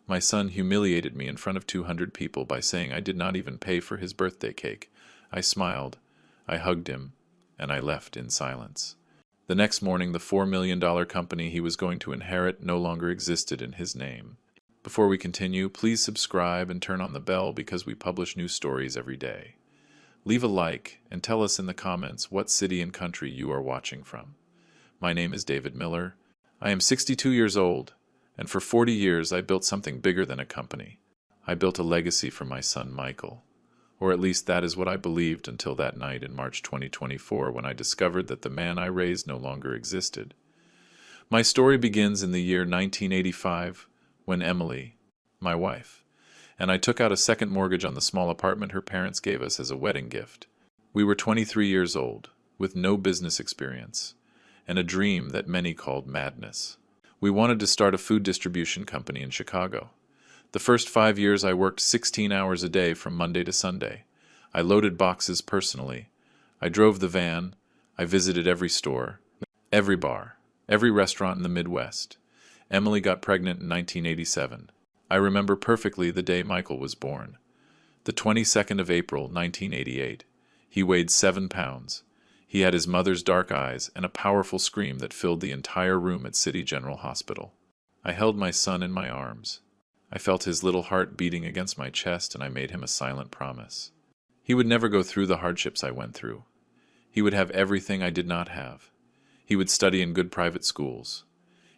My son humiliated me in front of 200 people by saying I did not even pay for his birthday cake. I smiled, I hugged him, and I left in silence. The next morning, the $4 million company he was going to inherit no longer existed in his name. Before we continue, please subscribe and turn on the bell because we publish new stories every day. Leave a like and tell us in the comments what city and country you are watching from. My name is David Miller. I am 62 years old, and for 40 years I built something bigger than a company. I built a legacy for my son Michael. Or at least that is what I believed until that night in March 2024 when I discovered that the man I raised no longer existed. My story begins in the year 1985 when Emily, my wife, and I took out a second mortgage on the small apartment her parents gave us as a wedding gift. We were 23 years old, with no business experience, and a dream that many called madness. We wanted to start a food distribution company in Chicago. The first 5 years I worked 16 hours a day from Monday to Sunday. I loaded boxes personally. I drove the van. I visited every store, every bar, every restaurant in the Midwest. Emily got pregnant in 1987. I remember perfectly the day Michael was born. The 22nd of April, 1988. He weighed 7 pounds. He had his mother's dark eyes and a powerful scream that filled the entire room at City General Hospital. I held my son in my arms. I felt his little heart beating against my chest, and I made him a silent promise. He would never go through the hardships I went through. He would have everything I did not have. He would study in good private schools.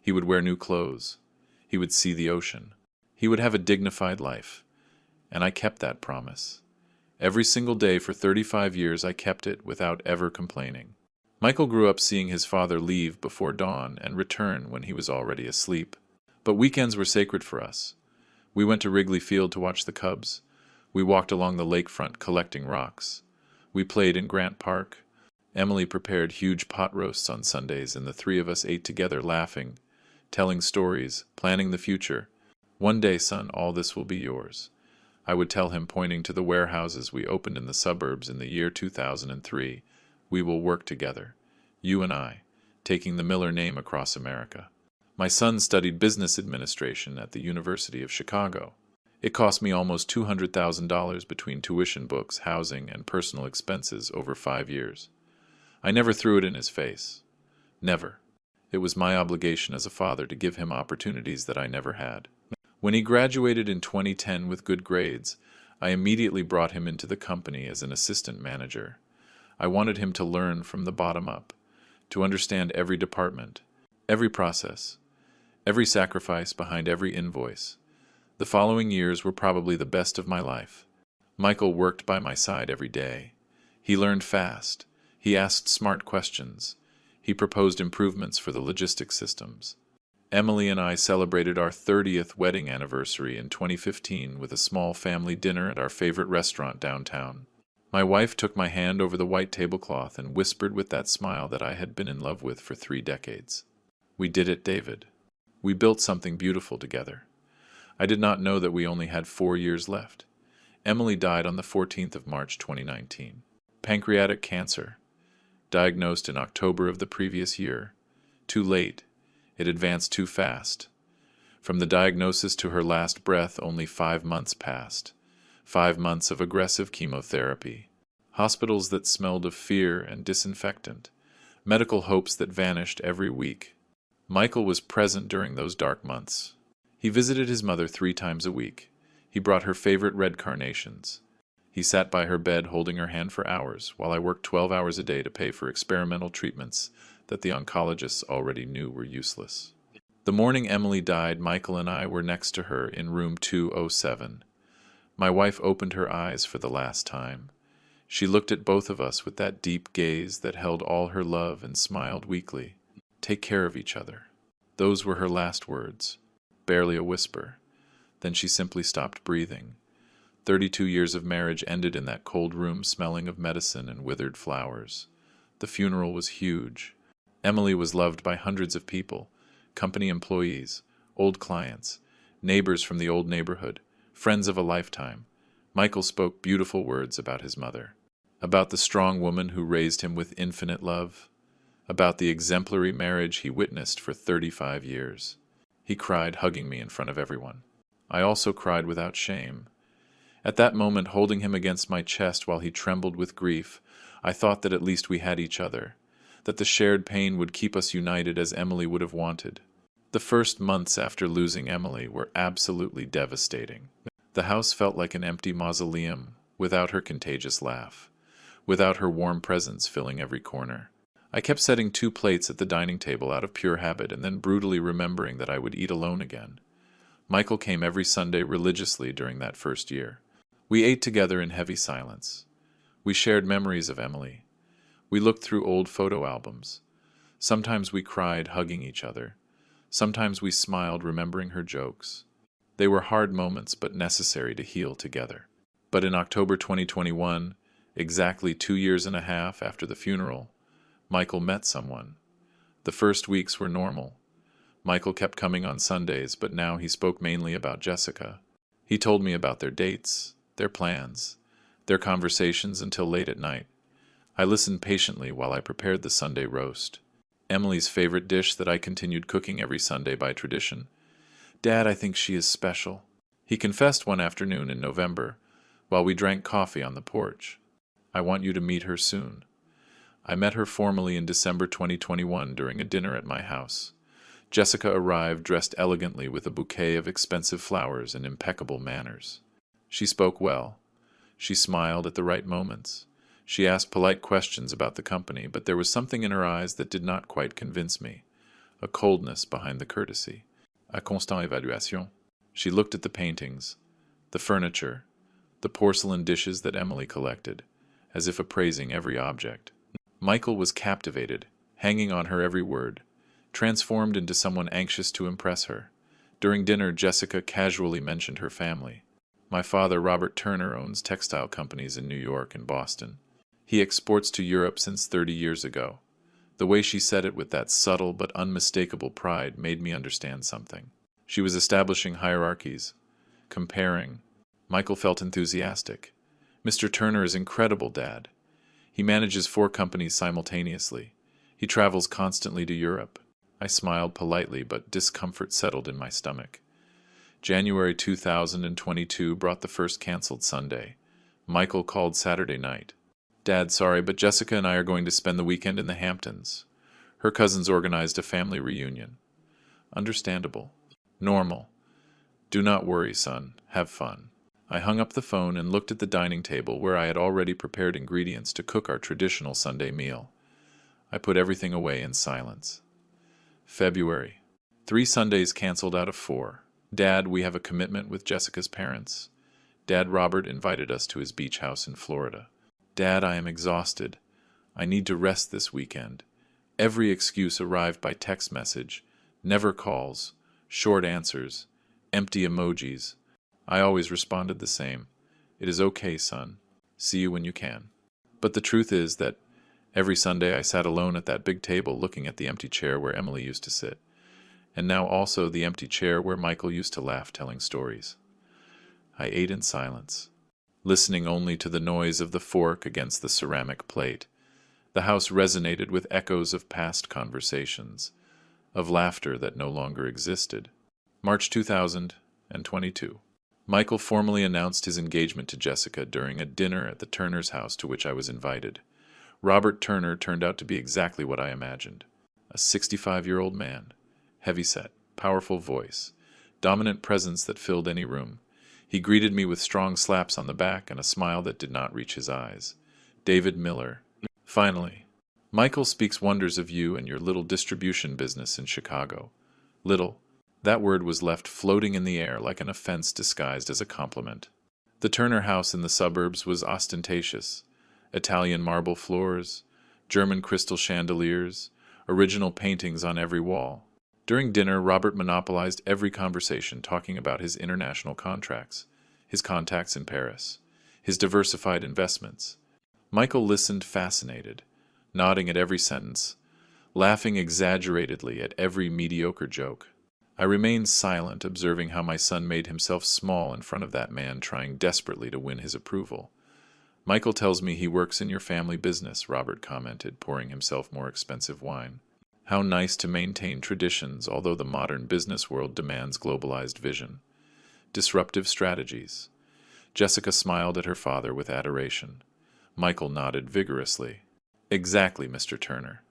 He would wear new clothes. He would see the ocean. He would have a dignified life. And I kept that promise. Every single day for 35 years I kept it without ever complaining. Michael grew up seeing his father leave before dawn and return when he was already asleep. But weekends were sacred for us. We went to Wrigley Field to watch the Cubs. We walked along the lakefront collecting rocks. We played in Grant Park. Emily prepared huge pot roasts on Sundays, and the three of us ate together laughing, telling stories, planning the future. One day, son, all this will be yours. I would tell him, pointing to the warehouses we opened in the suburbs in the year 2003. We will work together, you and I, taking the Miller name across America. My son studied business administration at the University of Chicago. It cost me almost $200,000 between tuition, books, housing, and personal expenses over 5 years. I never threw it in his face. Never. It was my obligation as a father to give him opportunities that I never had. When he graduated in 2010 with good grades, I immediately brought him into the company as an assistant manager. I wanted him to learn from the bottom up, to understand every department, every process, every sacrifice behind every invoice. The following years were probably the best of my life. Michael worked by my side every day. He learned fast. He asked smart questions. He proposed improvements for the logistics systems. Emily and I celebrated our 30th wedding anniversary in 2015 with a small family dinner at our favorite restaurant downtown. My wife took my hand over the white tablecloth and whispered with that smile that I had been in love with for 3 decades. We did it, David. We built something beautiful together. I did not know that we only had 4 years left. Emily died on the 14th of March 2019. Pancreatic cancer. Diagnosed in October of the previous year. Too late. It advanced too fast. From the diagnosis to her last breath, only 5 months passed. 5 months of aggressive chemotherapy. Hospitals that smelled of fear and disinfectant. Medical hopes that vanished every week. Michael was present during those dark months. He visited his mother 3 times a week. He brought her favorite red carnations. He sat by her bed holding her hand for hours, while I worked 12 hours a day to pay for experimental treatments that the oncologists already knew were useless. The morning Emily died, Michael and I were next to her in room 207. My wife opened her eyes for the last time. She looked at both of us with that deep gaze that held all her love and smiled weakly. Take care of each other. Those were her last words. Barely a whisper. Then she simply stopped breathing. 32 years of marriage ended in that cold room smelling of medicine and withered flowers. The funeral was huge. Emily was loved by hundreds of people, company employees, old clients, neighbors from the old neighborhood, friends of a lifetime. Michael spoke beautiful words about his mother, about the strong woman who raised him with infinite love, about the exemplary marriage he witnessed for 35 years. He cried, hugging me in front of everyone. I also cried without shame. At that moment, holding him against my chest while he trembled with grief, I thought that at least we had each other, that the shared pain would keep us united as Emily would have wanted. The first months after losing Emily were absolutely devastating. The house felt like an empty mausoleum, without her contagious laugh, without her warm presence filling every corner. I kept setting 2 plates at the dining table out of pure habit and then brutally remembering that I would eat alone again. Michael came every Sunday religiously during that first year. We ate together in heavy silence. We shared memories of Emily. We looked through old photo albums. Sometimes we cried, hugging each other. Sometimes we smiled, remembering her jokes. They were hard moments, but necessary to heal together. But in October 2021, exactly 2.5 years after the funeral, Michael met someone. The first weeks were normal. Michael kept coming on Sundays, but now he spoke mainly about Jessica. He told me about their dates, their plans, their conversations until late at night. I listened patiently while I prepared the Sunday roast, Emily's favorite dish that I continued cooking every Sunday by tradition. "Dad, I think she is special," he confessed one afternoon in November, while we drank coffee on the porch. "I want you to meet her soon." I met her formally in December 2021 during a dinner at my house. Jessica arrived dressed elegantly with a bouquet of expensive flowers and impeccable manners. She spoke well. She smiled at the right moments. She asked polite questions about the company, but there was something in her eyes that did not quite convince me. A coldness behind the courtesy. A constant évaluation. She looked at the paintings, the furniture, the porcelain dishes that Emily collected, as if appraising every object. Michael was captivated, hanging on her every word, transformed into someone anxious to impress her. During dinner, Jessica casually mentioned her family. "My father, Robert Turner, owns textile companies in New York and Boston. He exports to Europe since 30 years ago." The way she said it with that subtle but unmistakable pride made me understand something. She was establishing hierarchies, comparing. Michael felt enthusiastic. "Mr. Turner is incredible, Dad. He manages 4 companies simultaneously. He travels constantly to Europe." I smiled politely, but discomfort settled in my stomach. January 2022 brought the first canceled Sunday. Michael called Saturday night. "Dad, sorry, but Jessica and I are going to spend the weekend in the Hamptons. Her cousins organized a family reunion." Understandable. Normal. "Do not worry, son. Have fun." I hung up the phone and looked at the dining table where I had already prepared ingredients to cook our traditional Sunday meal. I put everything away in silence. February. 3 Sundays canceled out of 4. "Dad, we have a commitment with Jessica's parents. Dad Robert invited us to his beach house in Florida." "Dad, I am exhausted. I need to rest this weekend." Every excuse arrived by text message. Never calls. Short answers. Empty emojis. I always responded the same. "It is okay, son. See you when you can." But the truth is that every Sunday I sat alone at that big table looking at the empty chair where Emily used to sit, and now also the empty chair where Michael used to laugh telling stories. I ate in silence, listening only to the noise of the fork against the ceramic plate. The house resonated with echoes of past conversations, of laughter that no longer existed. March 2022. Michael formally announced his engagement to Jessica during a dinner at the Turner's house to which I was invited. Robert Turner turned out to be exactly what I imagined. A 65-year-old man, heavy-set, powerful voice, dominant presence that filled any room. He greeted me with strong slaps on the back and a smile that did not reach his eyes. "David Miller." Finally. "Michael speaks wonders of you and your little distribution business in Chicago." Little. That word was left floating in the air like an offense disguised as a compliment. The Turner house in the suburbs was ostentatious. Italian marble floors, German crystal chandeliers, original paintings on every wall. During dinner, Robert monopolized every conversation, talking about his international contracts, his contacts in Paris, his diversified investments. Michael listened fascinated, nodding at every sentence, laughing exaggeratedly at every mediocre joke. I remained silent, observing how my son made himself small in front of that man trying desperately to win his approval. "Michael tells me he works in your family business," Robert commented, pouring himself more expensive wine. "How nice to maintain traditions, although the modern business world demands globalized vision." Disruptive strategies. Jessica smiled at her father with adoration. Michael nodded vigorously. Exactly, Mr. Turner.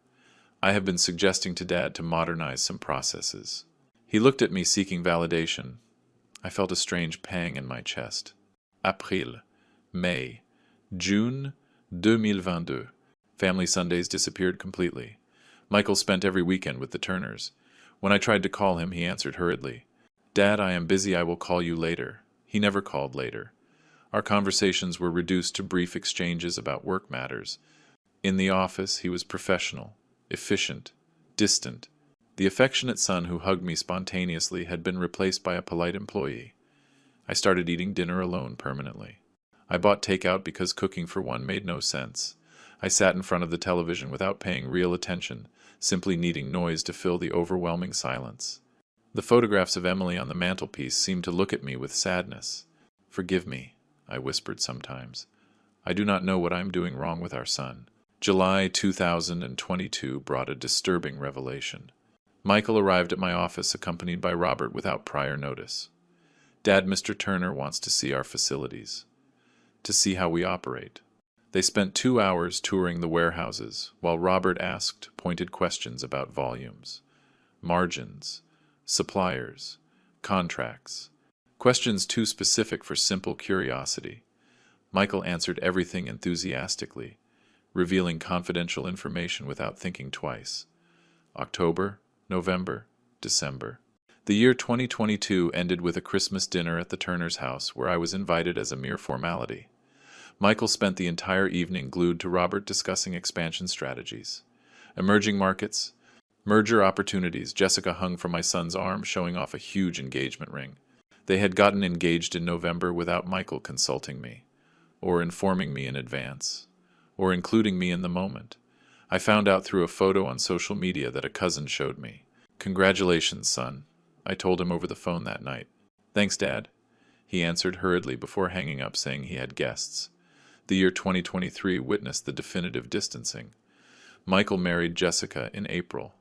I have been suggesting to Dad to modernize some processes. He looked at me seeking validation. I felt a strange pang in my chest. April, May, June 2022. Family Sundays disappeared completely. Michael spent every weekend with the Turners. When I tried to call him, he answered hurriedly. Dad, I am busy, I will call you later. He never called later. Our conversations were reduced to brief exchanges about work matters. In the office, he was professional, efficient, distant. The affectionate son who hugged me spontaneously had been replaced by a polite employee. I started eating dinner alone permanently. I bought takeout because cooking for one made no sense. I sat in front of the television without paying real attention, simply needing noise to fill the overwhelming silence. The photographs of Emily on the mantelpiece seemed to look at me with sadness. Forgive me, I whispered sometimes. I do not know what I am doing wrong with our son. July 2022 brought a disturbing revelation. Michael arrived at my office accompanied by Robert without prior notice. Dad, Mr. Turner wants to see our facilities, to see how we operate. They spent 2 hours touring the warehouses, while Robert asked pointed questions about volumes, margins, suppliers, contracts, questions too specific for simple curiosity. Michael answered everything enthusiastically, revealing confidential information without thinking twice. October, November, December. The year 2022 ended with a Christmas dinner at the Turner's house where I was invited as a mere formality. Michael spent the entire evening glued to Robert discussing expansion strategies. Emerging markets, merger opportunities. Jessica hung from my son's arm, showing off a huge engagement ring. They had gotten engaged in November without Michael consulting me, or informing me in advance, or including me in the moment. I found out through a photo on social media that a cousin showed me. Congratulations, son, I told him over the phone that night. Thanks, Dad, he answered hurriedly before hanging up, saying he had guests. The year 2023 witnessed the definitive distancing. Michael married Jessica in April.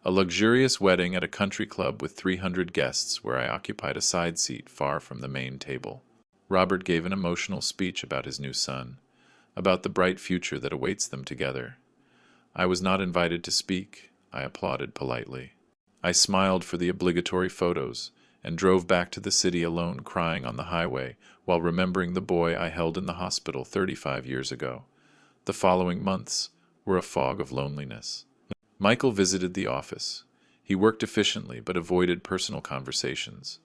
A luxurious wedding at a country club with 300 guests where I occupied a side seat far from the main table. Robert gave an emotional speech about his new son, about the bright future that awaits them together. I was not invited to speak. I applauded politely. I smiled for the obligatory photos and drove back to the city alone, crying on the highway while remembering the boy I held in the hospital 35 years ago. The following months were a fog of loneliness. Michael visited the office. He worked efficiently but avoided personal conversations.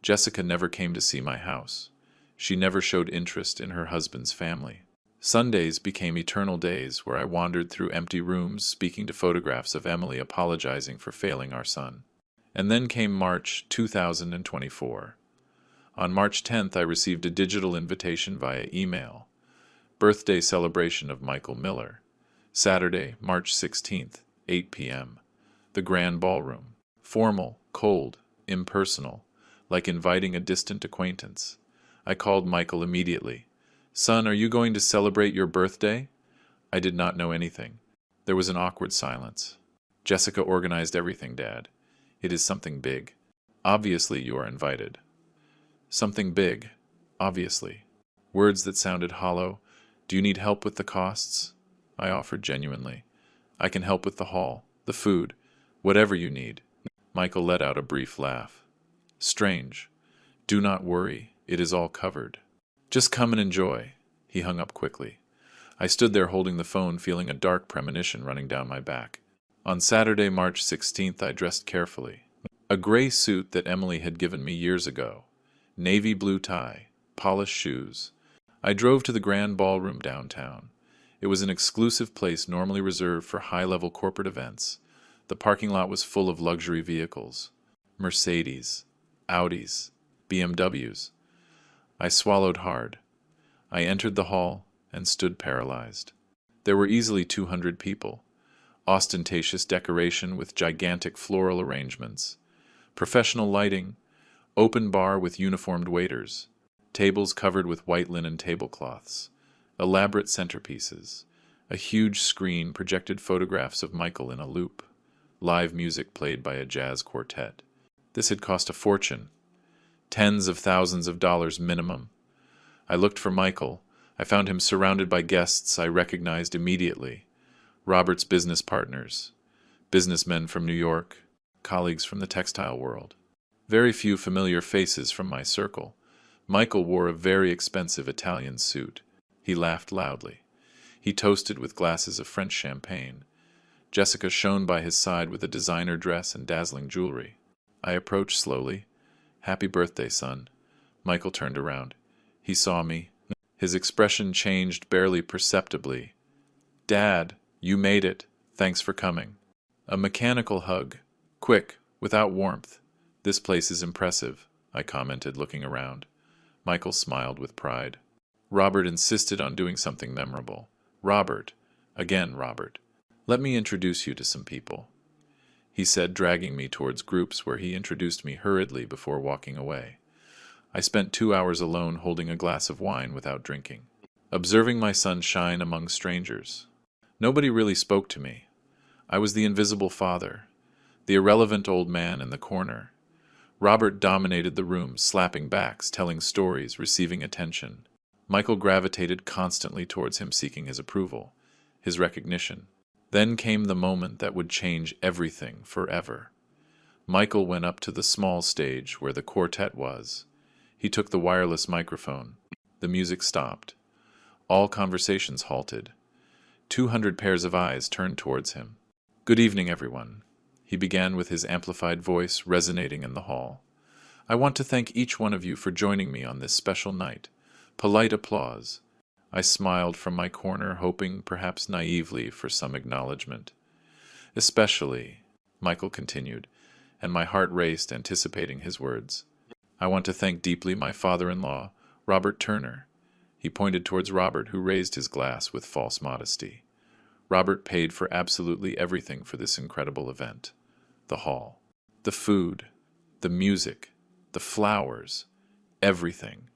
Jessica never came to see my house. She never showed interest in her husband's family. Sundays became eternal days where I wandered through empty rooms speaking to photographs of Emily apologizing for failing our son. And then came March 2024. On March 10th, I received a digital invitation via email. Birthday celebration of Michael Miller. Saturday, March 16th, 8 p.m. The Grand Ballroom. Formal, cold, impersonal, like inviting a distant acquaintance. I called Michael immediately. Son, are you going to celebrate your birthday? I did not know anything. There was an awkward silence. Jessica organized everything, Dad. It is something big. Obviously you are invited. Something big. Obviously. Words that sounded hollow. Do you need help with the costs? I offered genuinely. I can help with the hall, the food, whatever you need. Michael let out a brief laugh. Strange. Do not worry. It is all covered. Just come and enjoy. He hung up quickly. I stood there holding the phone, feeling a dark premonition running down my back. On Saturday, March 16th, I dressed carefully. A gray suit that Emily had given me years ago. Navy blue tie. Polished shoes. I drove to the Grand Ballroom downtown. It was an exclusive place normally reserved for high-level corporate events. The parking lot was full of luxury vehicles. Mercedes, Audis, BMWs. I swallowed hard. I entered the hall and stood paralyzed. There were easily 200 people. Ostentatious decoration with gigantic floral arrangements. Professional lighting. Open bar with uniformed waiters. Tables covered with white linen tablecloths. Elaborate centerpieces. A huge screen projected photographs of Michael in a loop. Live music played by a jazz quartet. This had cost a fortune. Tens of thousands of dollars minimum. I looked for Michael. I found him surrounded by guests I recognized immediately. Robert's business partners, businessmen from New York, colleagues from the textile world. Very few familiar faces from my circle. Michael wore a very expensive Italian suit. He laughed loudly. He toasted with glasses of French champagne. Jessica shone by his side with a designer dress and dazzling jewelry. I approached slowly. "Happy birthday, son." Michael turned around. He saw me. His expression changed barely perceptibly. "Dad, you made it. Thanks for coming." A mechanical hug. Quick, without warmth. "This place is impressive," I commented, looking around. Michael smiled with pride. Robert insisted on doing something memorable. "Robert, again, Robert, let me introduce you to some people," he said, dragging me towards groups where he introduced me hurriedly before walking away. I spent 2 hours alone holding a glass of wine without drinking, observing my son shine among strangers. Nobody really spoke to me. I was the invisible father, the irrelevant old man in the corner. Robert dominated the room, slapping backs, telling stories, receiving attention. Michael gravitated constantly towards him, seeking his approval, his recognition. Then came the moment that would change everything forever. Michael went up to the small stage where the quartet was. He took the wireless microphone. The music stopped. All conversations halted. 200 pairs of eyes turned towards him. "Good evening, everyone," he began with his amplified voice resonating in the hall. "I want to thank each one of you for joining me on this special night." Polite applause. I smiled from my corner, hoping, perhaps naively, for some acknowledgement. "Especially," Michael continued, and my heart raced, anticipating his words. "I want to thank deeply my father-in-law, Robert Turner." He pointed towards Robert, who raised his glass with false modesty. Robert paid for absolutely everything for this incredible event. The hall, the food, the music, the flowers, everything.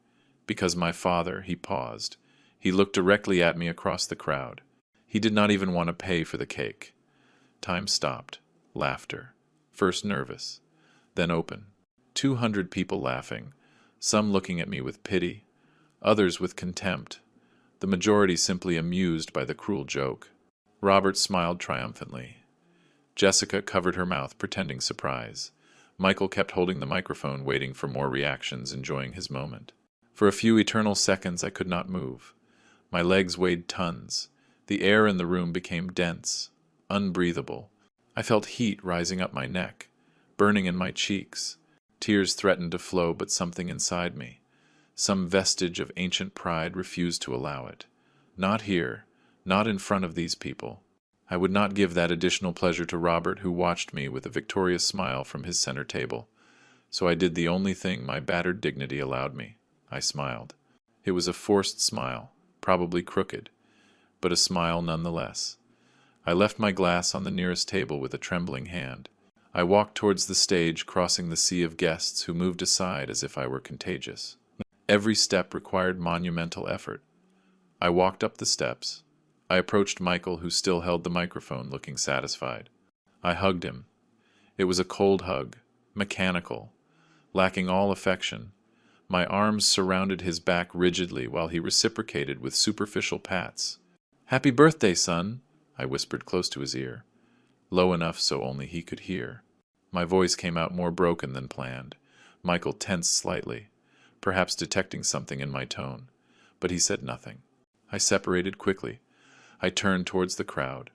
Because my father, he paused. He looked directly at me across the crowd. He did not even want to pay for the cake. Time stopped. Laughter. First nervous, then open. 200 people laughing, some looking at me with pity, others with contempt, the majority simply amused by the cruel joke. Robert smiled triumphantly. Jessica covered her mouth, pretending surprise. Michael kept holding the microphone, waiting for more reactions, enjoying his moment. For a few eternal seconds I could not move. My legs weighed tons. The air in the room became dense, unbreathable. I felt heat rising up my neck, burning in my cheeks. Tears threatened to flow, but something inside me, some vestige of ancient pride, refused to allow it. Not here, not in front of these people. I would not give that additional pleasure to Robert, who watched me with a victorious smile from his center table. So I did the only thing my battered dignity allowed me. I smiled. It was a forced smile, probably crooked, but a smile nonetheless. I left my glass on the nearest table with a trembling hand. I walked towards the stage, crossing the sea of guests who moved aside as if I were contagious. Every step required monumental effort. I walked up the steps. I approached Michael, who still held the microphone, looking satisfied. I hugged him. It was a cold hug, mechanical, lacking all affection. My arms surrounded his back rigidly while he reciprocated with superficial pats. "Happy birthday, son," I whispered close to his ear, low enough so only he could hear. My voice came out more broken than planned. Michael tensed slightly, perhaps detecting something in my tone, but he said nothing. I separated quickly. I turned towards the crowd.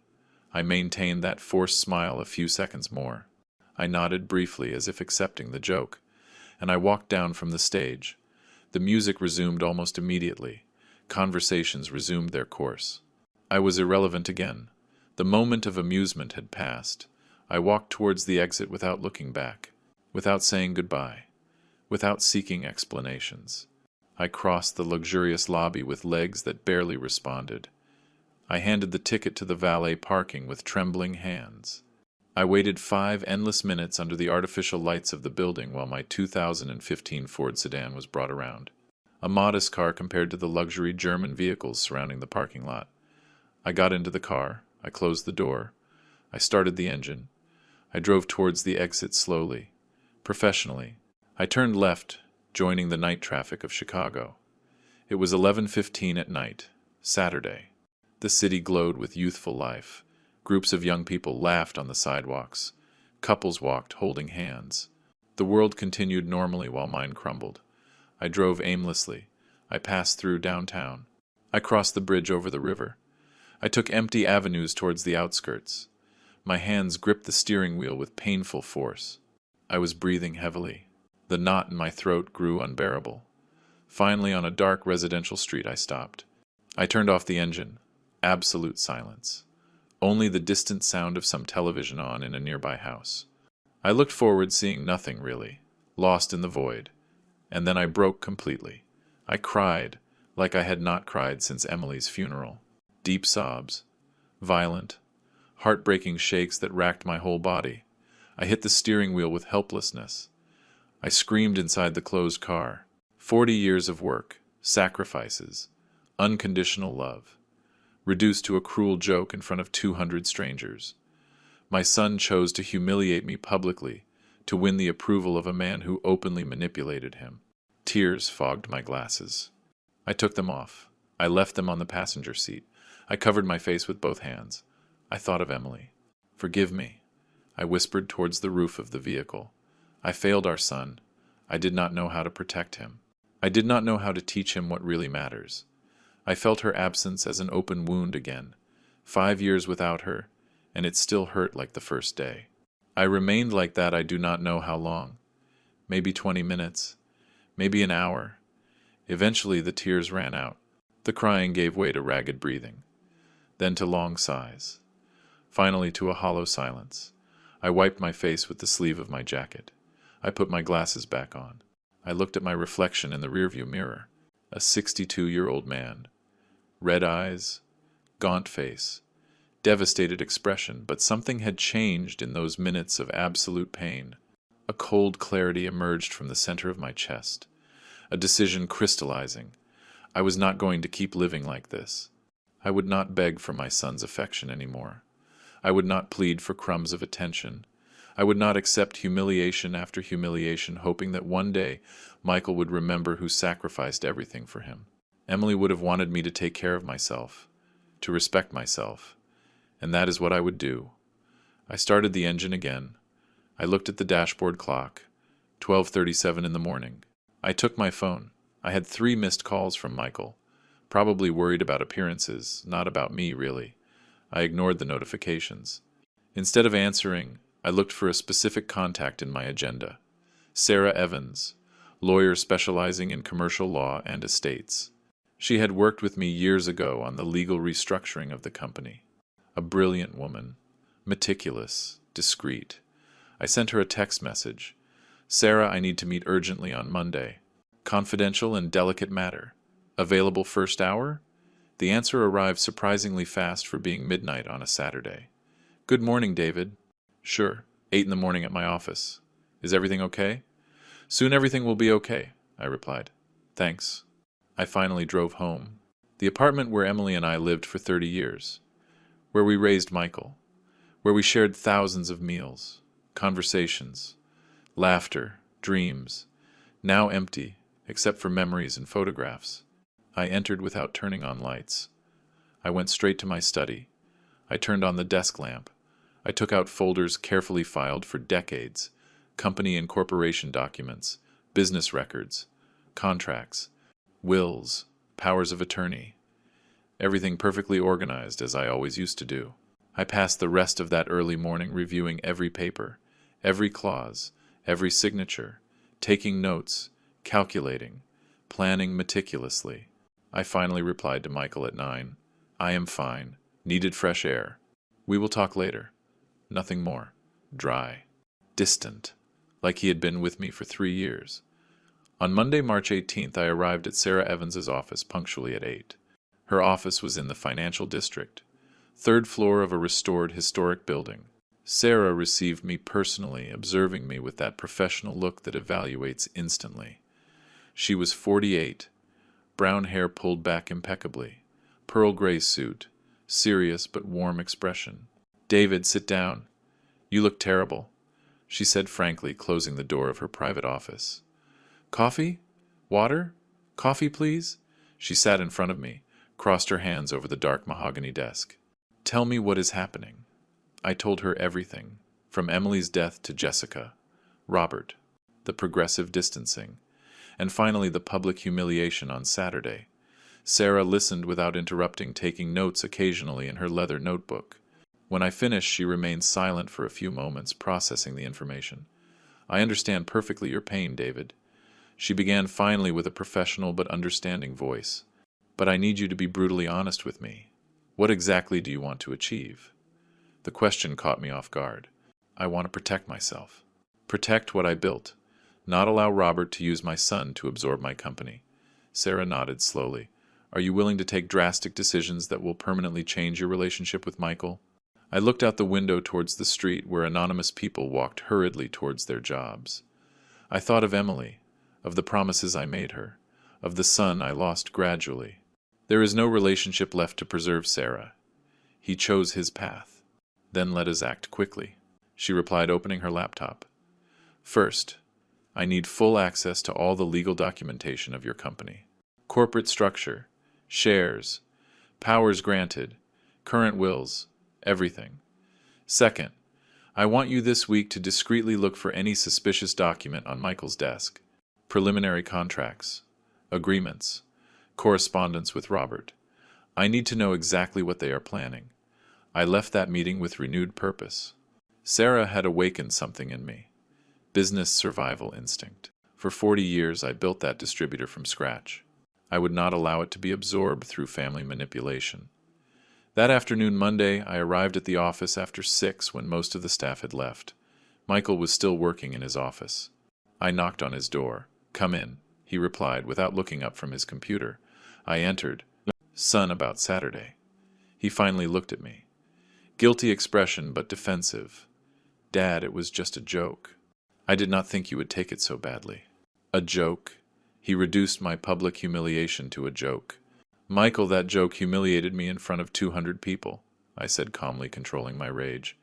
I maintained that forced smile a few seconds more. I nodded briefly as if accepting the joke, and I walked down from the stage. The music resumed almost immediately. Conversations resumed their course. I was irrelevant again. The moment of amusement had passed. I walked towards the exit without looking back, without saying goodbye, without seeking explanations. I crossed the luxurious lobby with legs that barely responded. I handed the ticket to the valet parking with trembling hands. I waited 5 endless minutes under the artificial lights of the building while my 2015 Ford sedan was brought around. A modest car compared to the luxury German vehicles surrounding the parking lot. I got into the car. I closed the door. I started the engine. I drove towards the exit slowly, professionally. I turned left joining the night traffic of Chicago. It was 11:15 at night, Saturday. The city glowed with youthful life. Groups of young people laughed on the sidewalks. Couples walked holding hands. The world continued normally while mine crumbled. I drove aimlessly. I passed through downtown. I crossed the bridge over the river. I took empty avenues towards the outskirts. My hands gripped the steering wheel with painful force. I was breathing heavily. The knot in my throat grew unbearable. Finally, on a dark residential street, I stopped. I turned off the engine. Absolute silence. Only the distant sound of some television on in a nearby house. I looked forward, seeing nothing really, lost in the void. And then I broke completely. I cried, like I had not cried since Emily's funeral. Deep sobs. Violent, heartbreaking shakes that racked my whole body. I hit the steering wheel with helplessness. I screamed inside the closed car. 40 years of work, sacrifices, unconditional love, reduced to a cruel joke in front of 200 strangers. My son chose to humiliate me publicly, to win the approval of a man who openly manipulated him. Tears fogged my glasses. I took them off. I left them on the passenger seat. I covered my face with both hands. I thought of Emily. "Forgive me," I whispered towards the roof of the vehicle. "I failed our son. I did not know how to protect him. I did not know how to teach him what really matters." I felt her absence as an open wound again. 5 years without her, and it still hurt like the first day. I remained like that I do not know how long. Maybe 20 minutes. Maybe an hour. Eventually the tears ran out. The crying gave way to ragged breathing. Then to long sighs. Finally to a hollow silence. I wiped my face with the sleeve of my jacket. I put my glasses back on. I looked at my reflection in the rearview mirror. A 62-year-old man. Red eyes, gaunt face, devastated expression, but something had changed in those minutes of absolute pain. A cold clarity emerged from the center of my chest. A decision crystallizing. I was not going to keep living like this. I would not beg for my son's affection anymore. I would not plead for crumbs of attention. I would not accept humiliation after humiliation, hoping that one day Michael would remember who sacrificed everything for him. Emily would have wanted me to take care of myself, to respect myself, and that is what I would do. I started the engine again. I looked at the dashboard clock, 12:37 in the morning. I took my phone. I had 3 missed calls from Michael, probably worried about appearances, not about me, really. I ignored the notifications. Instead of answering, I looked for a specific contact in my agenda. Sarah Evans, lawyer specializing in commercial law and estates. She had worked with me years ago on the legal restructuring of the company. A brilliant woman, meticulous, discreet. I sent her a text message. "Sarah, I need to meet urgently on Monday. Confidential and delicate matter. Available first hour?" The answer arrived surprisingly fast for being midnight on a Saturday. "Good morning, David." "Sure, 8 in the morning at my office. Is everything okay?" "Soon everything will be okay," I replied. "Thanks." I finally drove home. The apartment where Emily and I lived for 30 years. Where we raised Michael. Where we shared thousands of meals, conversations, laughter, dreams. Now empty, except for memories and photographs. I entered without turning on lights. I went straight to my study. I turned on the desk lamp. I took out folders carefully filed for decades, company and corporation documents, business records, contracts, wills, powers of attorney. Everything perfectly organized as I always used to do. I passed the rest of that early morning reviewing every paper, every clause, every signature, taking notes, calculating, planning meticulously. I finally replied to Michael at 9. "I am fine. Needed fresh air. We will talk later." Nothing more. Dry. Distant. Like he had been with me for 3 years. On Monday, March 18th, I arrived at Sarah Evans's office punctually at 8. Her office was in the financial district, 3rd floor of a restored historic building. Sarah received me personally, observing me with that professional look that evaluates instantly. She was 48, brown hair pulled back impeccably, pearl gray suit, serious but warm expression. "David, sit down. You look terrible," she said frankly, closing the door of her private office. Coffee? Water? Coffee, please? She sat in front of me, crossed her hands over the dark mahogany desk. Tell me what is happening. I told her everything, from Emily's death to Jessica, Robert, the progressive distancing, and finally the public humiliation on Saturday. Sarah listened without interrupting, taking notes occasionally in her leather notebook. When I finished, she remained silent for a few moments, processing the information. I understand perfectly your pain, David. She began finally with a professional but understanding voice. But I need you to be brutally honest with me. What exactly do you want to achieve? The question caught me off guard. I want to protect myself. Protect what I built. Not allow Robert to use my son to absorb my company. Sarah nodded slowly. Are you willing to take drastic decisions that will permanently change your relationship with Michael? I looked out the window towards the street where anonymous people walked hurriedly towards their jobs. I thought of Emily, of the promises I made her, of the son I lost gradually. There is no relationship left to preserve, Sarah. He chose his path. Then let us act quickly, she replied, opening her laptop. First, I need full access to all the legal documentation of your company. Corporate structure, shares, powers granted, current wills, everything. Second, I want you this week to discreetly look for any suspicious document on Michael's desk. Preliminary contracts, agreements, correspondence with Robert. I need to know exactly what they are planning. I left that meeting with renewed purpose. Sarah had awakened something in me. Business survival instinct. For 40 years, I built that distributor from scratch. I would not allow it to be absorbed through family manipulation. That afternoon, Monday, I arrived at the office after 6 when most of the staff had left. Michael was still working in his office. I knocked on his door. Come in, he replied without looking up from his computer. I entered. Son, about Saturday. He finally looked at me. Guilty expression, but defensive. Dad, it was just a joke. I did not think you would take it so badly. A joke? He reduced my public humiliation to a joke. Michael, that joke humiliated me in front of 200 people, I said calmly, controlling my rage.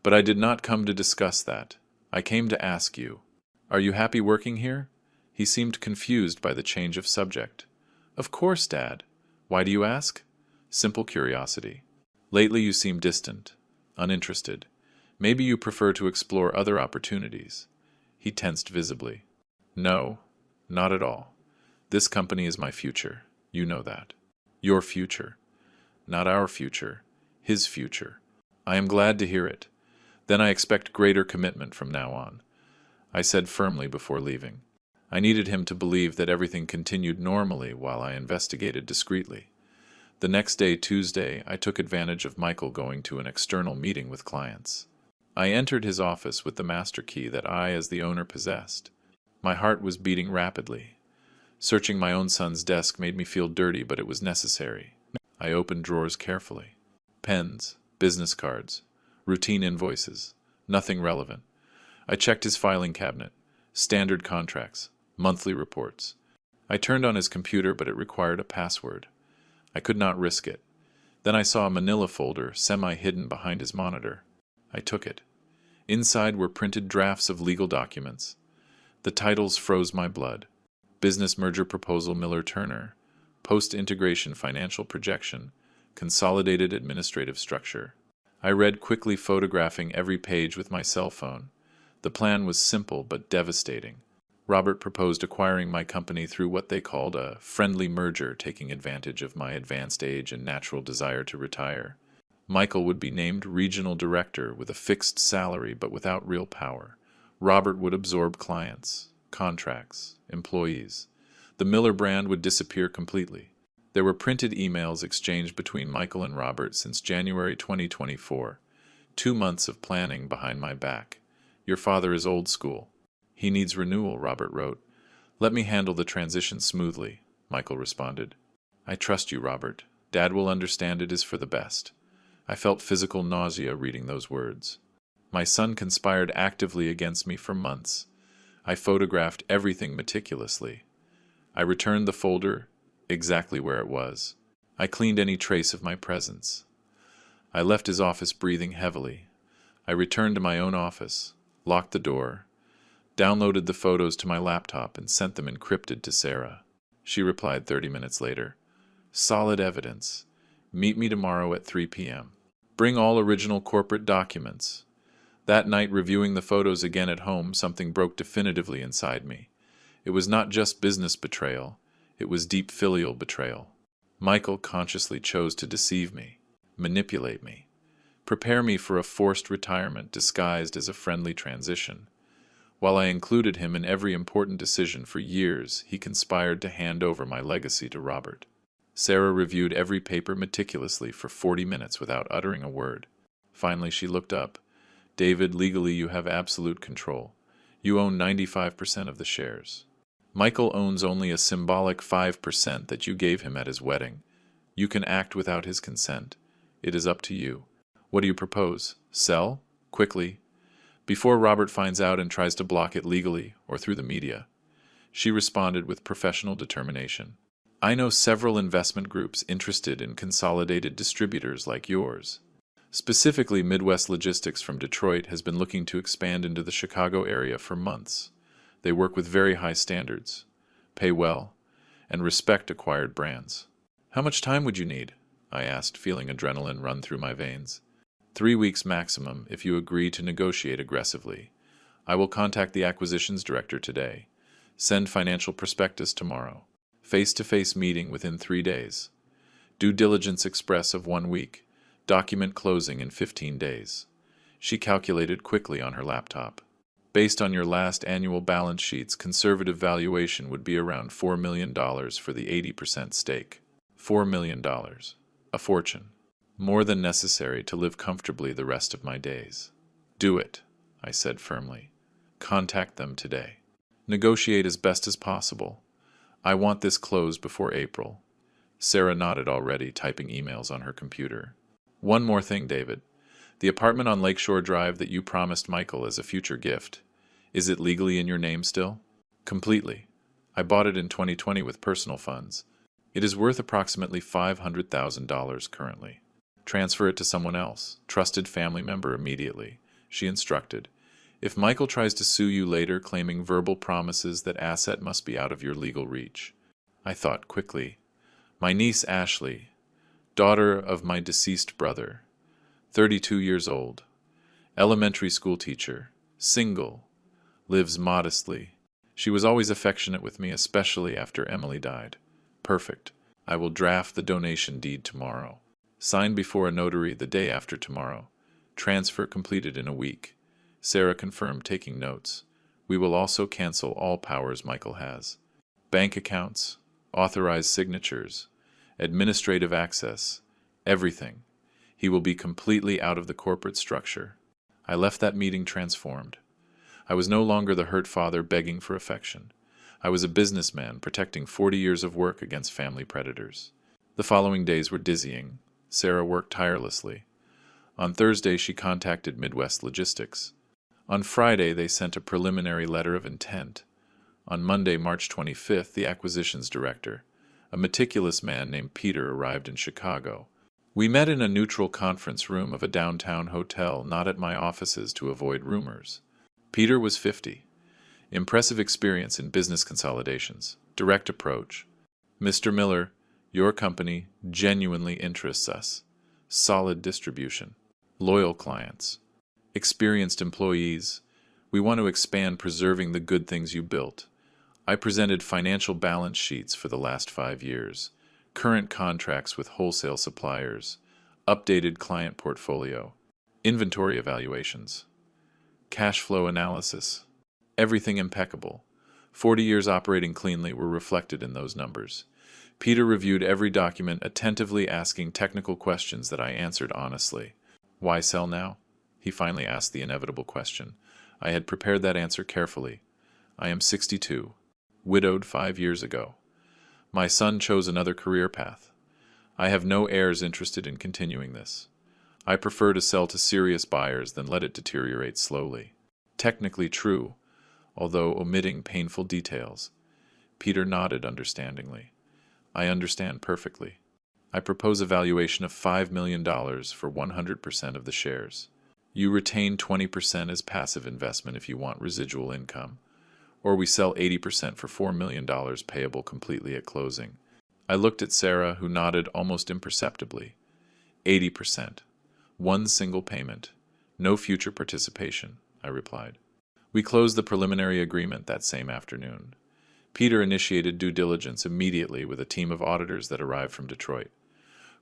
But I did not come to discuss that. I came to ask you. Are you happy working here? He seemed confused by the change of subject. Of course, Dad. Why do you ask? Simple curiosity. Lately you seem distant, uninterested. Maybe you prefer to explore other opportunities. He tensed visibly. No, not at all. This company is my future. You know that. Your future. Not our future. His future. I am glad to hear it. Then I expect greater commitment from now on, I said firmly before leaving. I needed him to believe that everything continued normally while I investigated discreetly. The next day, Tuesday, I took advantage of Michael going to an external meeting with clients. I entered his office with the master key that I, as the owner, possessed. My heart was beating rapidly. Searching my own son's desk made me feel dirty, but it was necessary. I opened drawers carefully. Pens, business cards, routine invoices, nothing relevant. I checked his filing cabinet, standard contracts, monthly reports. I turned on his computer, but it required a password. I could not risk it. Then I saw a manila folder semi-hidden behind his monitor. I took it. Inside were printed drafts of legal documents. The titles froze my blood. Business Merger Proposal Miller-Turner, Post-Integration Financial Projection, Consolidated Administrative Structure. I read quickly, photographing every page with my cell phone. The plan was simple but devastating. Robert proposed acquiring my company through what they called a friendly merger, taking advantage of my advanced age and natural desire to retire. Michael would be named regional director with a fixed salary but without real power. Robert would absorb clients, contracts, employees. The Miller brand would disappear completely. There were printed emails exchanged between Michael and Robert since January 2024. 2 months of planning behind my back. Your father is old school. He needs renewal, Robert wrote. Let me handle the transition smoothly, Michael responded. I trust you, Robert. Dad will understand it is for the best. I felt physical nausea reading those words. My son conspired actively against me for months. I photographed everything meticulously. I returned the folder exactly where it was. I cleaned any trace of my presence. I left his office breathing heavily. I returned to my own office, locked the door. Downloaded the photos to my laptop and sent them encrypted to Sarah. She replied 30 minutes later. Solid evidence. Meet me tomorrow at 3 p.m. Bring all original corporate documents. That night, reviewing the photos again at home, something broke definitively inside me. It was not just business betrayal. It was deep filial betrayal. Michael consciously chose to deceive me, manipulate me, prepare me for a forced retirement disguised as a friendly transition. While I included him in every important decision for years, he conspired to hand over my legacy to Robert. Sarah reviewed every paper meticulously for 40 minutes without uttering a word. Finally, she looked up. David, legally you have absolute control. You own 95% of the shares. Michael owns only a symbolic 5% that you gave him at his wedding. You can act without his consent. It is up to you. What do you propose? Sell? Quickly. Before Robert finds out and tries to block it legally or through the media. She responded with professional determination. I know several investment groups interested in consolidated distributors like yours. Specifically, Midwest Logistics from Detroit has been looking to expand into the Chicago area for months. They work with very high standards, pay well, and respect acquired brands. How much time would you need? I asked, feeling adrenaline run through my veins. 3 weeks maximum if you agree to negotiate aggressively. I will contact the acquisitions director today. Send financial prospectus tomorrow. Face-to-face meeting within 3 days. Due diligence express of 1 week. Document closing in 15 days. She calculated quickly on her laptop. Based on your last annual balance sheets, conservative valuation would be around $4 million for the 80% stake. $4 million. A fortune. More than necessary to live comfortably the rest of my days. Do it, I said firmly. Contact them today. Negotiate as best as possible. I want this closed before April. Sarah nodded already, typing emails on her computer. One more thing, David. The apartment on Lakeshore Drive that you promised Michael as a future gift, is it legally in your name still? Completely. I bought it in 2020 with personal funds. It is worth approximately $500,000 currently. Transfer it to someone else, trusted family member immediately, she instructed. If Michael tries to sue you later claiming verbal promises, that asset must be out of your legal reach. I thought quickly. My niece Ashley, daughter of my deceased brother, 32 years old, elementary school teacher, single, lives modestly. She was always affectionate with me, especially after Emily died. Perfect. I will draft the donation deed tomorrow. Sign before a notary the day after tomorrow. Transfer completed in a week. Sarah confirmed, taking notes. We will also cancel all powers Michael has. Bank accounts, authorized signatures, administrative access, everything. He will be completely out of the corporate structure. I left that meeting transformed. I was no longer the hurt father begging for affection. I was a businessman protecting 40 years of work against family predators. The following days were dizzying. Sarah worked tirelessly. On Thursday, she contacted Midwest Logistics. On Friday, they sent a preliminary letter of intent. On Monday, March 25th, the acquisitions director, a meticulous man named Peter, arrived in Chicago. We met in a neutral conference room of a downtown hotel, not at my offices to avoid rumors. Peter was 50. Impressive experience in business consolidations. Direct approach. Mr. Miller, your company genuinely interests us. Solid distribution. Loyal clients. Experienced employees. We want to expand preserving the good things you built. I presented financial balance sheets for the last 5 years, current contracts with wholesale suppliers, updated client portfolio, inventory evaluations, cash flow analysis, everything impeccable. 40 years operating cleanly were reflected in those numbers. Peter reviewed every document, attentively asking technical questions that I answered honestly. Why sell now? He finally asked the inevitable question. I had prepared that answer carefully. I am 62, widowed 5 years ago. My son chose another career path. I have no heirs interested in continuing this. I prefer to sell to serious buyers than let it deteriorate slowly. Technically true, although omitting painful details. Peter nodded understandingly. I understand perfectly. I propose a valuation of $5 million for 100% of the shares. You retain 20% as passive investment if you want residual income. Or we sell 80% for $4 million payable completely at closing. I looked at Sarah, who nodded almost imperceptibly. 80%. One single payment. No future participation, I replied. We closed the preliminary agreement that same afternoon. Peter initiated due diligence immediately with a team of auditors that arrived from Detroit.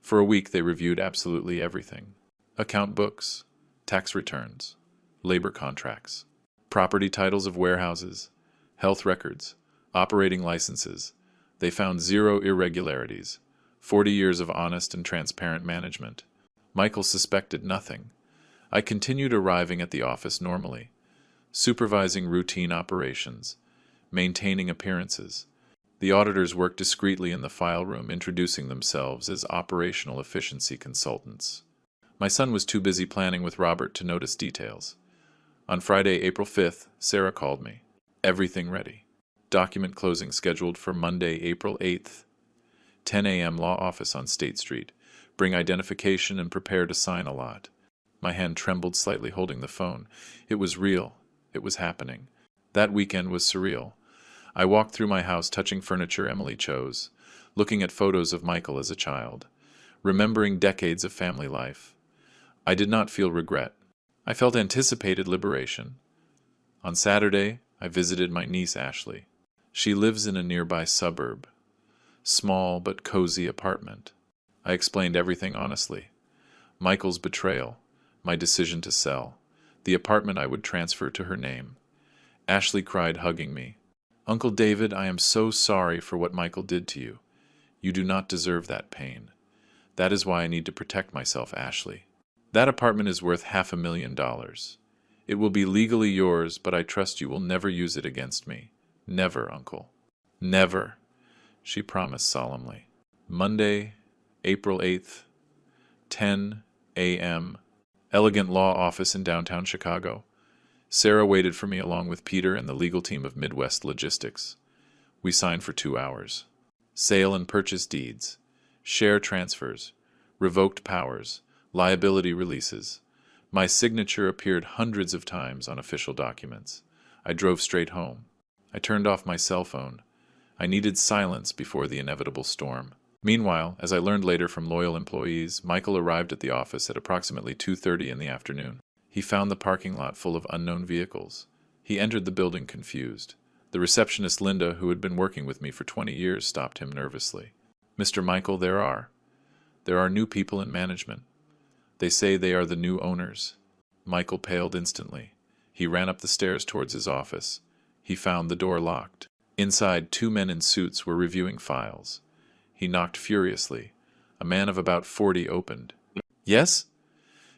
For a week, they reviewed absolutely everything: account books, tax returns, labor contracts, property titles of warehouses, health records, operating licenses. They found 0 irregularities, 40 years of honest and transparent management. Michael suspected nothing. I continued arriving at the office normally, supervising routine operations, maintaining appearances. The auditors worked discreetly in the file room, introducing themselves as operational efficiency consultants. My son was too busy planning with Robert to notice details. On Friday, April 5th, Sarah called me. Everything ready. Document closing scheduled for Monday, April 8th. 10 a.m. law office on State Street. Bring identification and prepare to sign a lot. My hand trembled slightly holding the phone. It was real. It was happening. That weekend was surreal. I walked through my house touching furniture Emily chose, looking at photos of Michael as a child, remembering decades of family life. I did not feel regret. I felt anticipated liberation. On Saturday, I visited my niece Ashley. She lives in a nearby suburb. Small but cozy apartment. I explained everything honestly. Michael's betrayal, my decision to sell, the apartment I would transfer to her name. Ashley cried, hugging me. Uncle David, I am so sorry for what Michael did to you. You do not deserve that pain. That is why I need to protect myself, Ashley. That apartment is worth $500,000. It will be legally yours, but I trust you will never use it against me. Never, Uncle. Never, she promised solemnly. Monday, April 8th, 10 a.m., Elegant Law Office in downtown Chicago. Sarah waited for me along with Peter and the legal team of Midwest Logistics. We signed for 2 hours. Sale and purchase deeds, share transfers, revoked powers, liability releases. My signature appeared hundreds of times on official documents. I drove straight home. I turned off my cell phone. I needed silence before the inevitable storm. Meanwhile, as I learned later from loyal employees, Michael arrived at the office at approximately 2:30 in the afternoon. He found the parking lot full of unknown vehicles. He entered the building confused. The receptionist Linda, who had been working with me for 20 years, stopped him nervously. Mr. Michael, there are new people in management. They say they are the new owners. Michael paled instantly. He ran up the stairs towards his office. He found the door locked. Inside, 2 men in suits were reviewing files. He knocked furiously. A man of about 40 opened. Yes?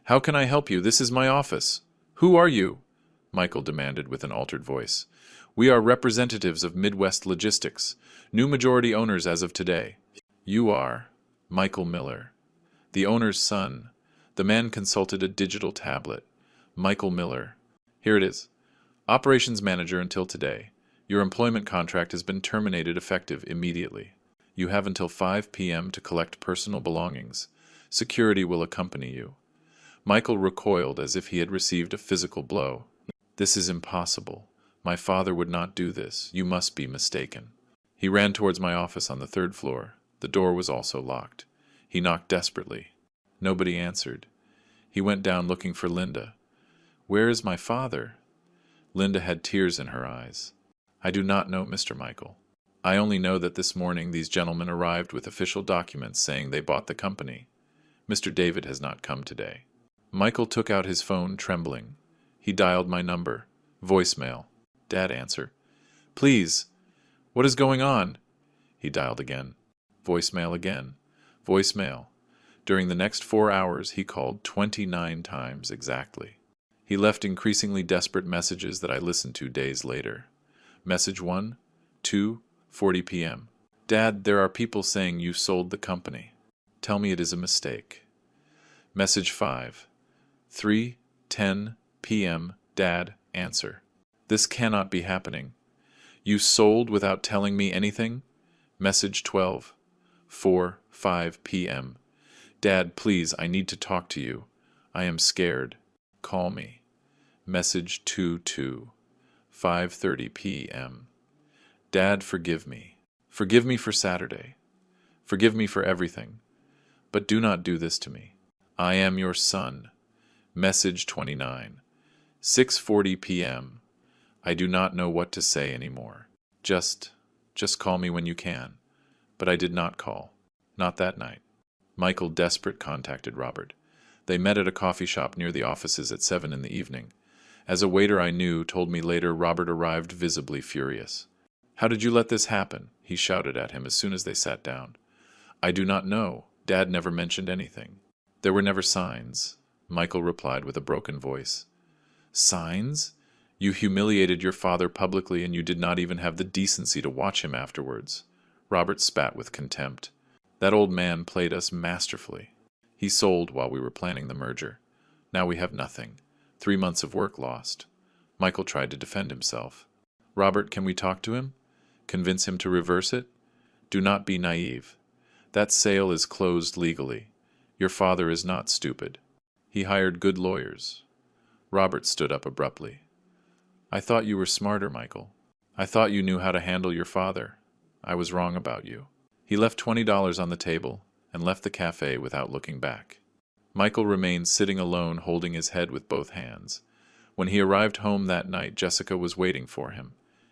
How can I help you? This is my office. Who are you? Michael demanded with an altered voice. We are representatives of Midwest Logistics, new majority owners as of today. You are Michael Miller, the owner's son. The man consulted a digital tablet. Michael Miller. Here it is. Operations manager until today. Your employment contract has been terminated effective immediately. You have until 5 p.m. to collect personal belongings. Security will accompany you. Michael recoiled as if he had received a physical blow. This is impossible. My father would not do this. You must be mistaken. He ran towards my office on the 3rd floor. The door was also locked. He knocked desperately. Nobody answered. He went down looking for Linda. Where is my father? Linda had tears in her eyes. I do not know, Mr. Michael. I only know that this morning these gentlemen arrived with official documents saying they bought the company. Mr. David has not come today. Michael took out his phone, trembling. He dialed my number. Voicemail. Dad, answer. Please. What is going on? He dialed again. Voicemail again. Voicemail. During the next 4 hours, he called 29 times exactly. He left increasingly desperate messages that I listened to days later. Message 1, 2:40 p.m. Dad, there are people saying you sold the company. Tell me it is a mistake. Message 5, 3:10 p.m. Dad, answer. This cannot be happening. You sold without telling me anything? Message 12, 4:05 p.m. Dad, please, I need to talk to you. I am scared. Call me. Message 2:2, 5:30 p.m. Dad, forgive me. Forgive me for Saturday. Forgive me for everything. But do not do this to me. I am your son. Message 29. 6:40 p.m. I do not know what to say anymore. Just call me when you can. But I did not call. Not that night. Michael, desperate, contacted Robert. They met at a coffee shop near the offices at 7 in the evening. As a waiter I knew told me later, Robert arrived visibly furious. How did you let this happen? He shouted at him as soon as they sat down. I do not know. Dad never mentioned anything. There were never signs, Michael replied with a broken voice. Signs? You humiliated your father publicly and you did not even have the decency to watch him afterwards. Robert spat with contempt. That old man played us masterfully. He sold while we were planning the merger. Now we have nothing. 3 months of work lost. Michael tried to defend himself. Robert, can we talk to him? Convince him to reverse it? Do not be naive. That sale is closed legally. Your father is not stupid. He hired good lawyers. Robert stood up abruptly. I thought you were smarter, Michael. I thought you knew how to handle your father. I was wrong about you. He left $20 on the table and left the cafe without looking back. Michael remained sitting alone, holding his head with both hands. When he arrived home that night, Jessica was waiting for him.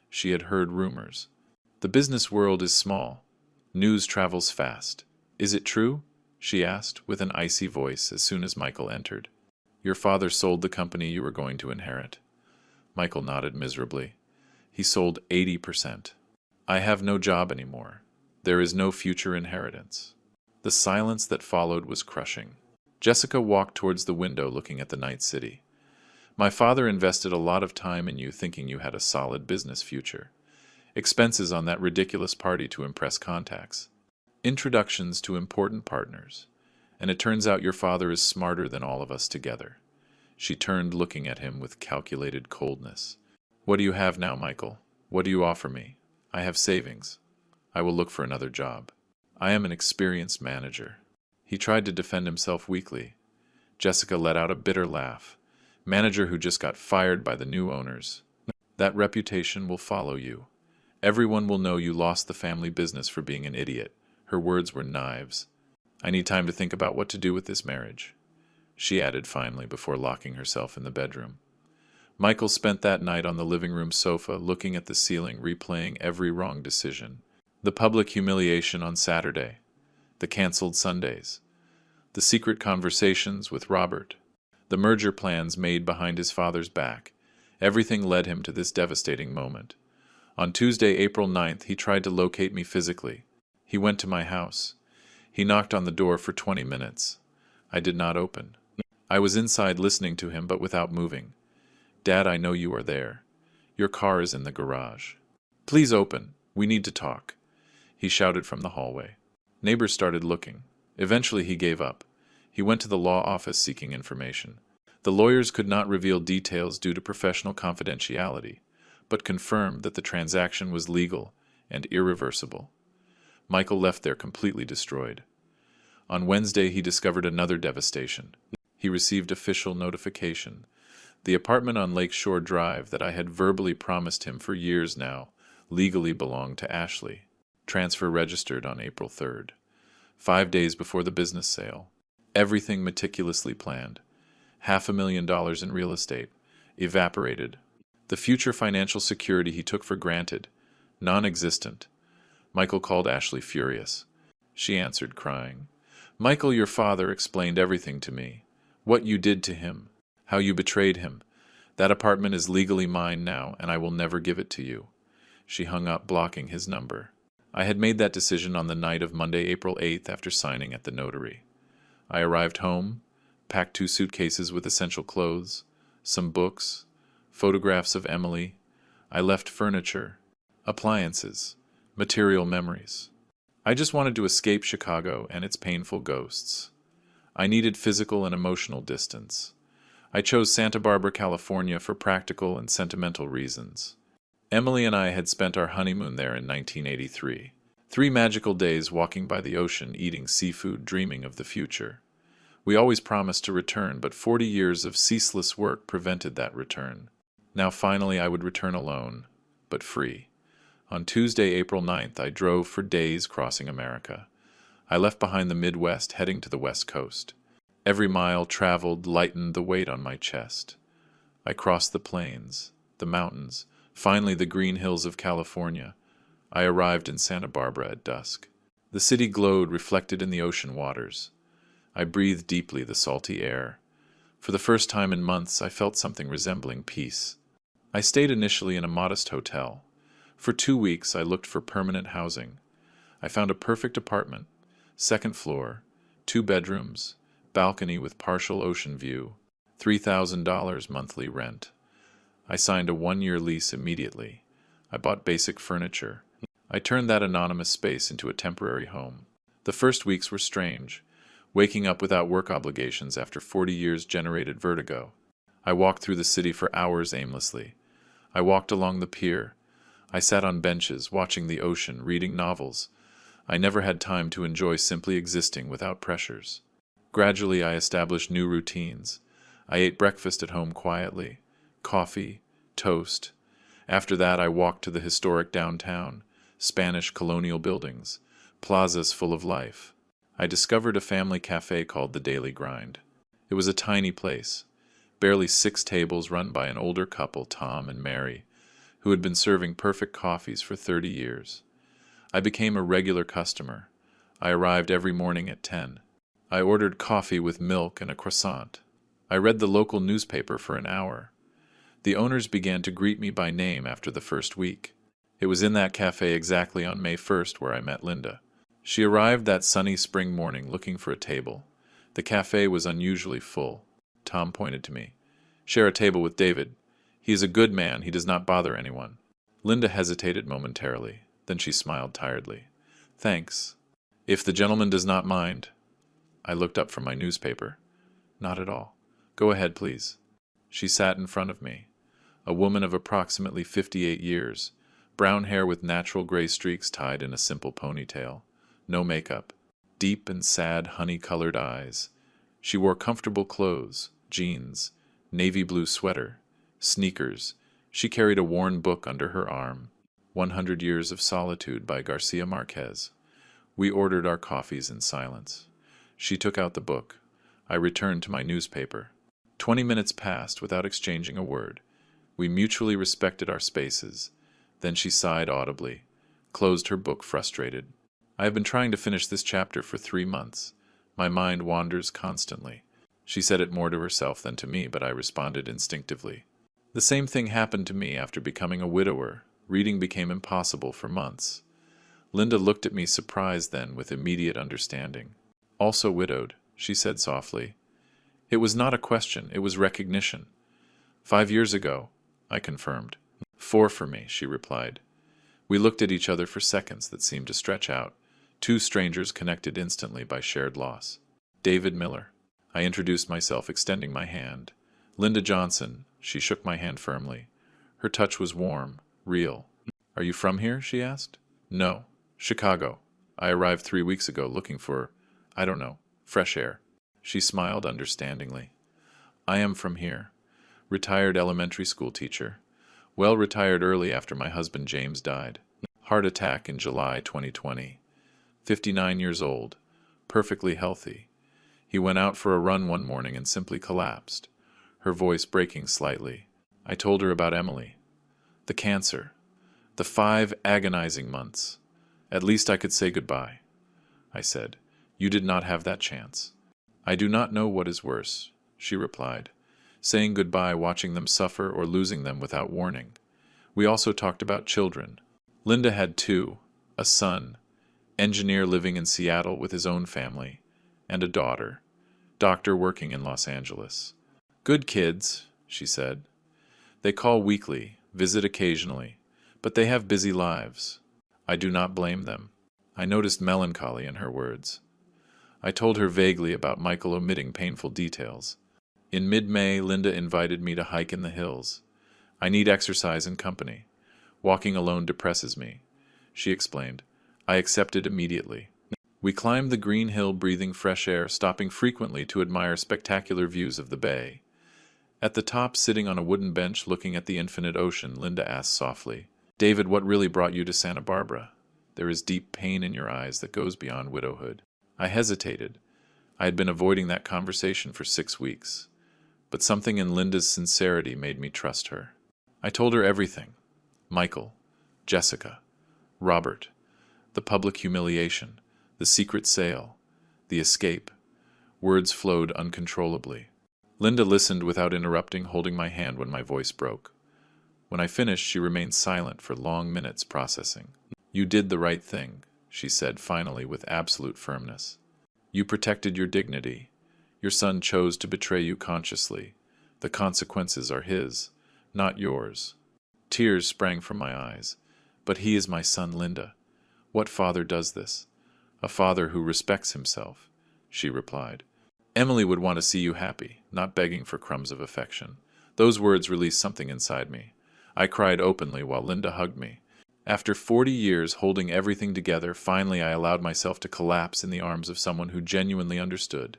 She had heard rumors. The business world is small. News travels fast. Is it true? She asked, with an icy voice, as soon as Michael entered. Your father sold the company you were going to inherit. Michael nodded miserably. He sold 80%. I have no job anymore. There is no future inheritance. The silence that followed was crushing. Jessica walked towards the window, looking at the night city. My father invested a lot of time in you, thinking you had a solid business future. Expenses on that ridiculous party to impress contacts. Introductions to important partners. And it turns out your father is smarter than all of us together. She turned, looking at him with calculated coldness. What do you have now, Michael? What do you offer me? I have savings. I will look for another job. I am an experienced manager. He tried to defend himself weakly. Jessica let out a bitter laugh. Manager who just got fired by the new owners. That reputation will follow you. Everyone will know you lost the family business for being an idiot. Her words were knives. I need time to think about what to do with this marriage, she added finally before locking herself in the bedroom. Michael spent that night on the living room sofa, looking at the ceiling, replaying every wrong decision. The public humiliation on Saturday. The canceled Sundays. The secret conversations with Robert. The merger plans made behind his father's back. Everything led him to this devastating moment. On Tuesday, April 9th, he tried to locate me physically. He went to my house. He knocked on the door for 20 minutes. I did not open. I was inside listening to him, but without moving. Dad, I know you are there. Your car is in the garage. Please open. We need to talk. He shouted from the hallway. Neighbors started looking. Eventually he gave up. He went to the law office seeking information. The lawyers could not reveal details due to professional confidentiality, but confirmed that the transaction was legal and irreversible. Michael left there completely destroyed. On Wednesday he discovered another devastation. He received official notification. The apartment on Lakeshore Drive that I had verbally promised him for years now legally belonged to Ashley. Transfer registered on April 3rd, 5 days before the business sale. Everything meticulously planned. $500,000 in real estate. Evaporated. The future financial security he took for granted. Non-existent. Michael called Ashley furious. She answered, crying. Michael, your father explained everything to me. What you did to him. How you betrayed him. That apartment is legally mine now, and I will never give it to you. She hung up, blocking his number. I had made that decision on the night of Monday, April 8th, after signing at the notary. I arrived home, packed 2 suitcases with essential clothes, some books, photographs of Emily. I left furniture, appliances, material memories. I just wanted to escape Chicago and its painful ghosts. I needed physical and emotional distance. I chose Santa Barbara, California for practical and sentimental reasons. Emily and I had spent our honeymoon there in 1983. 3 magical days walking by the ocean, eating seafood, dreaming of the future. We always promised to return, but 40 years of ceaseless work prevented that return. Now finally I would return alone, but free. On Tuesday, April 9th, I drove for days crossing America. I left behind the Midwest, heading to the West Coast. Every mile traveled lightened the weight on my chest. I crossed the plains, the mountains, finally the green hills of California. I arrived in Santa Barbara at dusk. The city glowed, reflected in the ocean waters. I breathed deeply the salty air. For the first time in months, I felt something resembling peace. I stayed initially in a modest hotel. For 2 weeks, I looked for permanent housing. I found a perfect apartment, second floor, 2 bedrooms, balcony with partial ocean view, $3,000 monthly rent. I signed a 1-year lease immediately. I bought basic furniture. I turned that anonymous space into a temporary home. The first weeks were strange. Waking up without work obligations after 40 years generated vertigo. I walked through the city for hours aimlessly. I walked along the pier. I sat on benches, watching the ocean, reading novels. I never had time to enjoy simply existing without pressures. Gradually, I established new routines. I ate breakfast at home quietly. Coffee, toast. After that, I walked to the historic downtown, Spanish colonial buildings, plazas full of life. I discovered a family cafe called The Daily Grind. It was a tiny place, barely 6 tables run by an older couple, Tom and Mary, who had been serving perfect coffees for 30 years. I became a regular customer. I arrived every morning at 10. I ordered coffee with milk and a croissant. I read the local newspaper for an hour. The owners began to greet me by name after the first week. It was in that cafe exactly on May 1st where I met Linda. She arrived that sunny spring morning looking for a table. The cafe was unusually full. Tom pointed to me. "Share a table with David. He is a good man. He does not bother anyone." Linda hesitated momentarily. Then she smiled tiredly. "Thanks. If the gentleman does not mind." I looked up from my newspaper. "Not at all. Go ahead, please." She sat in front of me. A woman of approximately 58 years. Brown hair with natural gray streaks tied in a simple ponytail. No makeup. Deep and sad honey-colored eyes. She wore comfortable clothes, jeans, navy blue sweater, sneakers. She carried a worn book under her arm, 100 Years of Solitude by Garcia Marquez. We ordered our coffees in silence. She took out the book. I returned to my newspaper. 20 minutes passed without exchanging a word. We mutually respected our spaces. Then she sighed audibly, closed her book frustrated. "I have been trying to finish this chapter for 3 months. My mind wanders constantly." She said it more to herself than to me, but I responded instinctively. The same thing happened to me after becoming a widower. Reading became impossible for months. Linda looked at me surprised then, with immediate understanding. "Also widowed," she said softly. It was not a question, it was recognition. 5 years ago, I confirmed. 4 for me, she replied. We looked at each other for seconds that seemed to stretch out. 2 strangers connected instantly by shared loss. David Miller. I introduced myself, extending my hand. Linda Johnson. She shook my hand firmly. Her touch was warm, real. "Are you from here?" she asked. "No. Chicago. I arrived 3 weeks ago looking for, I don't know, fresh air." She smiled understandingly. "I am from here. Retired elementary school teacher. Well, retired early after my husband James died. Heart attack in July 2020. 59 years old. Perfectly healthy. He went out for a run one morning and simply collapsed, her voice breaking slightly. I told her about Emily. The cancer. The 5 agonizing months. At least I could say goodbye. I said, "You did not have that chance." "I do not know what is worse," she replied. Saying goodbye, watching them suffer, or losing them without warning. We also talked about children. Linda had 2, a son, engineer living in Seattle with his own family, and a daughter, doctor working in Los Angeles. "Good kids," she said. "They call weekly, visit occasionally, but they have busy lives. I do not blame them." I noticed melancholy in her words. I told her vaguely about Michael, omitting painful details. In mid-May, Linda invited me to hike in the hills. "I need exercise and company. Walking alone depresses me," she explained. I accepted immediately. We climbed the green hill, breathing fresh air, stopping frequently to admire spectacular views of the bay. At the top, sitting on a wooden bench looking at the infinite ocean, Linda asked softly, "David, what really brought you to Santa Barbara? There is deep pain in your eyes that goes beyond widowhood." I hesitated. I had been avoiding that conversation for 6 weeks, but something in Linda's sincerity made me trust her. I told her everything: Michael, Jessica, Robert, the public humiliation, the secret sale, the escape. Words flowed uncontrollably. Linda listened without interrupting, holding my hand when my voice broke. When I finished, she remained silent for long minutes, processing. "You did the right thing," she said finally with absolute firmness. "You protected your dignity. Your son chose to betray you consciously. The consequences are his, not yours." Tears sprang from my eyes. "But he is my son, Linda. What father does this? A father who respects himself," she replied. "Emily would want to see you happy, not begging for crumbs of affection." Those words released something inside me. I cried openly while Linda hugged me. After 40 years holding everything together, finally I allowed myself to collapse in the arms of someone who genuinely understood.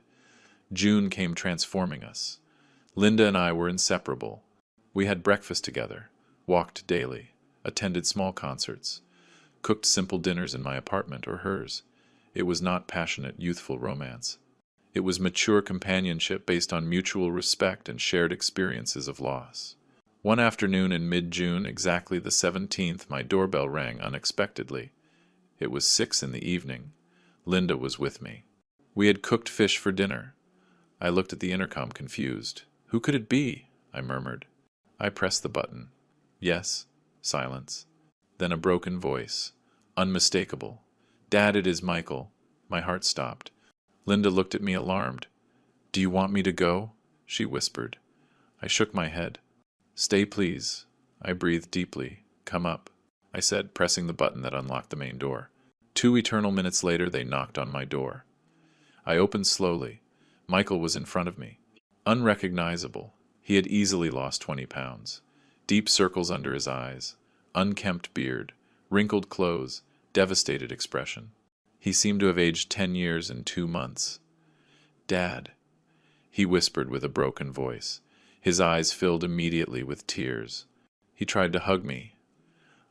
June came transforming us. Linda and I were inseparable. We had breakfast together, walked daily, attended small concerts, cooked simple dinners in my apartment or hers. It was not passionate, youthful romance. It was mature companionship based on mutual respect and shared experiences of loss. One afternoon in mid-June, exactly the 17th, my doorbell rang unexpectedly. It was 6 in the evening. Linda was with me. We had cooked fish for dinner. I looked at the intercom, confused. "Who could it be?" I murmured. I pressed the button. "Yes." Silence. Then a broken voice. Unmistakable. "Dad, it is Michael." My heart stopped. Linda looked at me alarmed. "Do you want me to go?" she whispered. I shook my head. "Stay, please." I breathed deeply. "Come up," I said, pressing the button that unlocked the main door. 2 eternal minutes later, they knocked on my door. I opened slowly. Michael was in front of me. Unrecognizable. He had easily lost 20 pounds. Deep circles under his eyes, unkempt beard, wrinkled clothes, devastated expression. He seemed to have aged 10 years and 2 months. "Dad," he whispered with a broken voice. His eyes filled immediately with tears. He tried to hug me.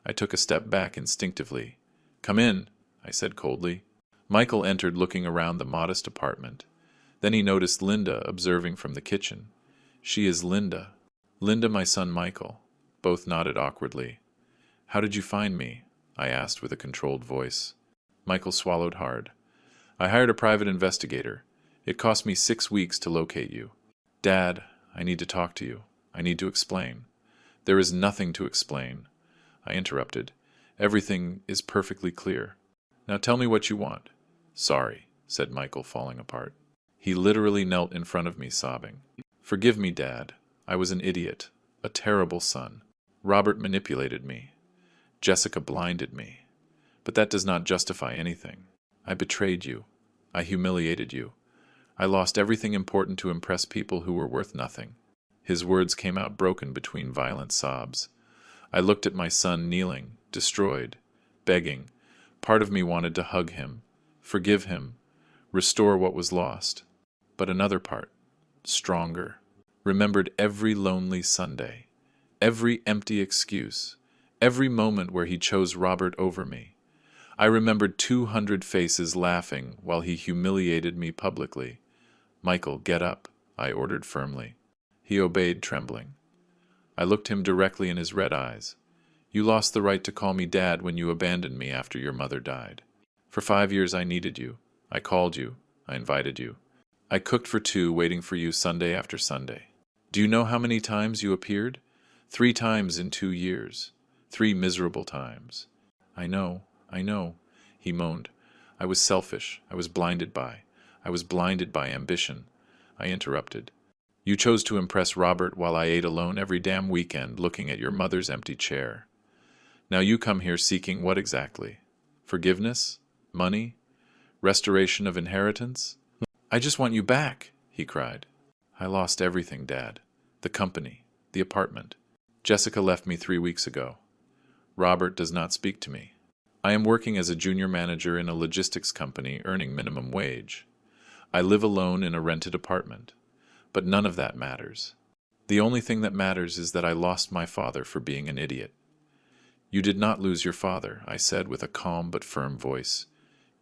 I took a step back instinctively. "Come in," I said coldly. Michael entered, looking around the modest apartment. Then he noticed Linda observing from the kitchen. "She is Linda." "Linda, my son Michael." Both nodded awkwardly. "How did you find me?" I asked with a controlled voice. Michael swallowed hard. "I hired a private investigator. It cost me 6 weeks to locate you." "Dad, I need to talk to you. I need to explain." "There is nothing to explain," I interrupted. "Everything is perfectly clear. Now tell me what you want." "Sorry," said Michael, falling apart. He literally knelt in front of me, sobbing. "Forgive me, Dad. I was an idiot, a terrible son. Robert manipulated me. Jessica blinded me. But that does not justify anything. I betrayed you. I humiliated you. I lost everything important to impress people who were worth nothing." His words came out broken between violent sobs. I looked at my son kneeling, destroyed, begging. Part of me wanted to hug him, forgive him, restore what was lost. But another part, stronger, remembered every lonely Sunday, every empty excuse, every moment where he chose Robert over me. I remembered 200 faces laughing while he humiliated me publicly. "Michael, get up," I ordered firmly. He obeyed, trembling. I looked him directly in his red eyes. "You lost the right to call me Dad when you abandoned me after your mother died. For 5 years I needed you. I called you. I invited you. I cooked for 2, waiting for you Sunday after Sunday. Do you know how many times you appeared? 3 times in 2 years. 3 miserable times." I know, he moaned. "I was selfish. I was blinded by ambition." I interrupted. "You chose to impress Robert while I ate alone every damn weekend looking at your mother's empty chair. Now you come here seeking what exactly? Forgiveness? Money? Restoration of inheritance?" "I just want you back," he cried. "I lost everything, Dad. The company, the apartment. Jessica left me 3 weeks ago. Robert does not speak to me. I am working as a junior manager in a logistics company earning minimum wage. I live alone in a rented apartment. But none of that matters. The only thing that matters is that I lost my father for being an idiot. You did not lose your father, I said with a calm but firm voice.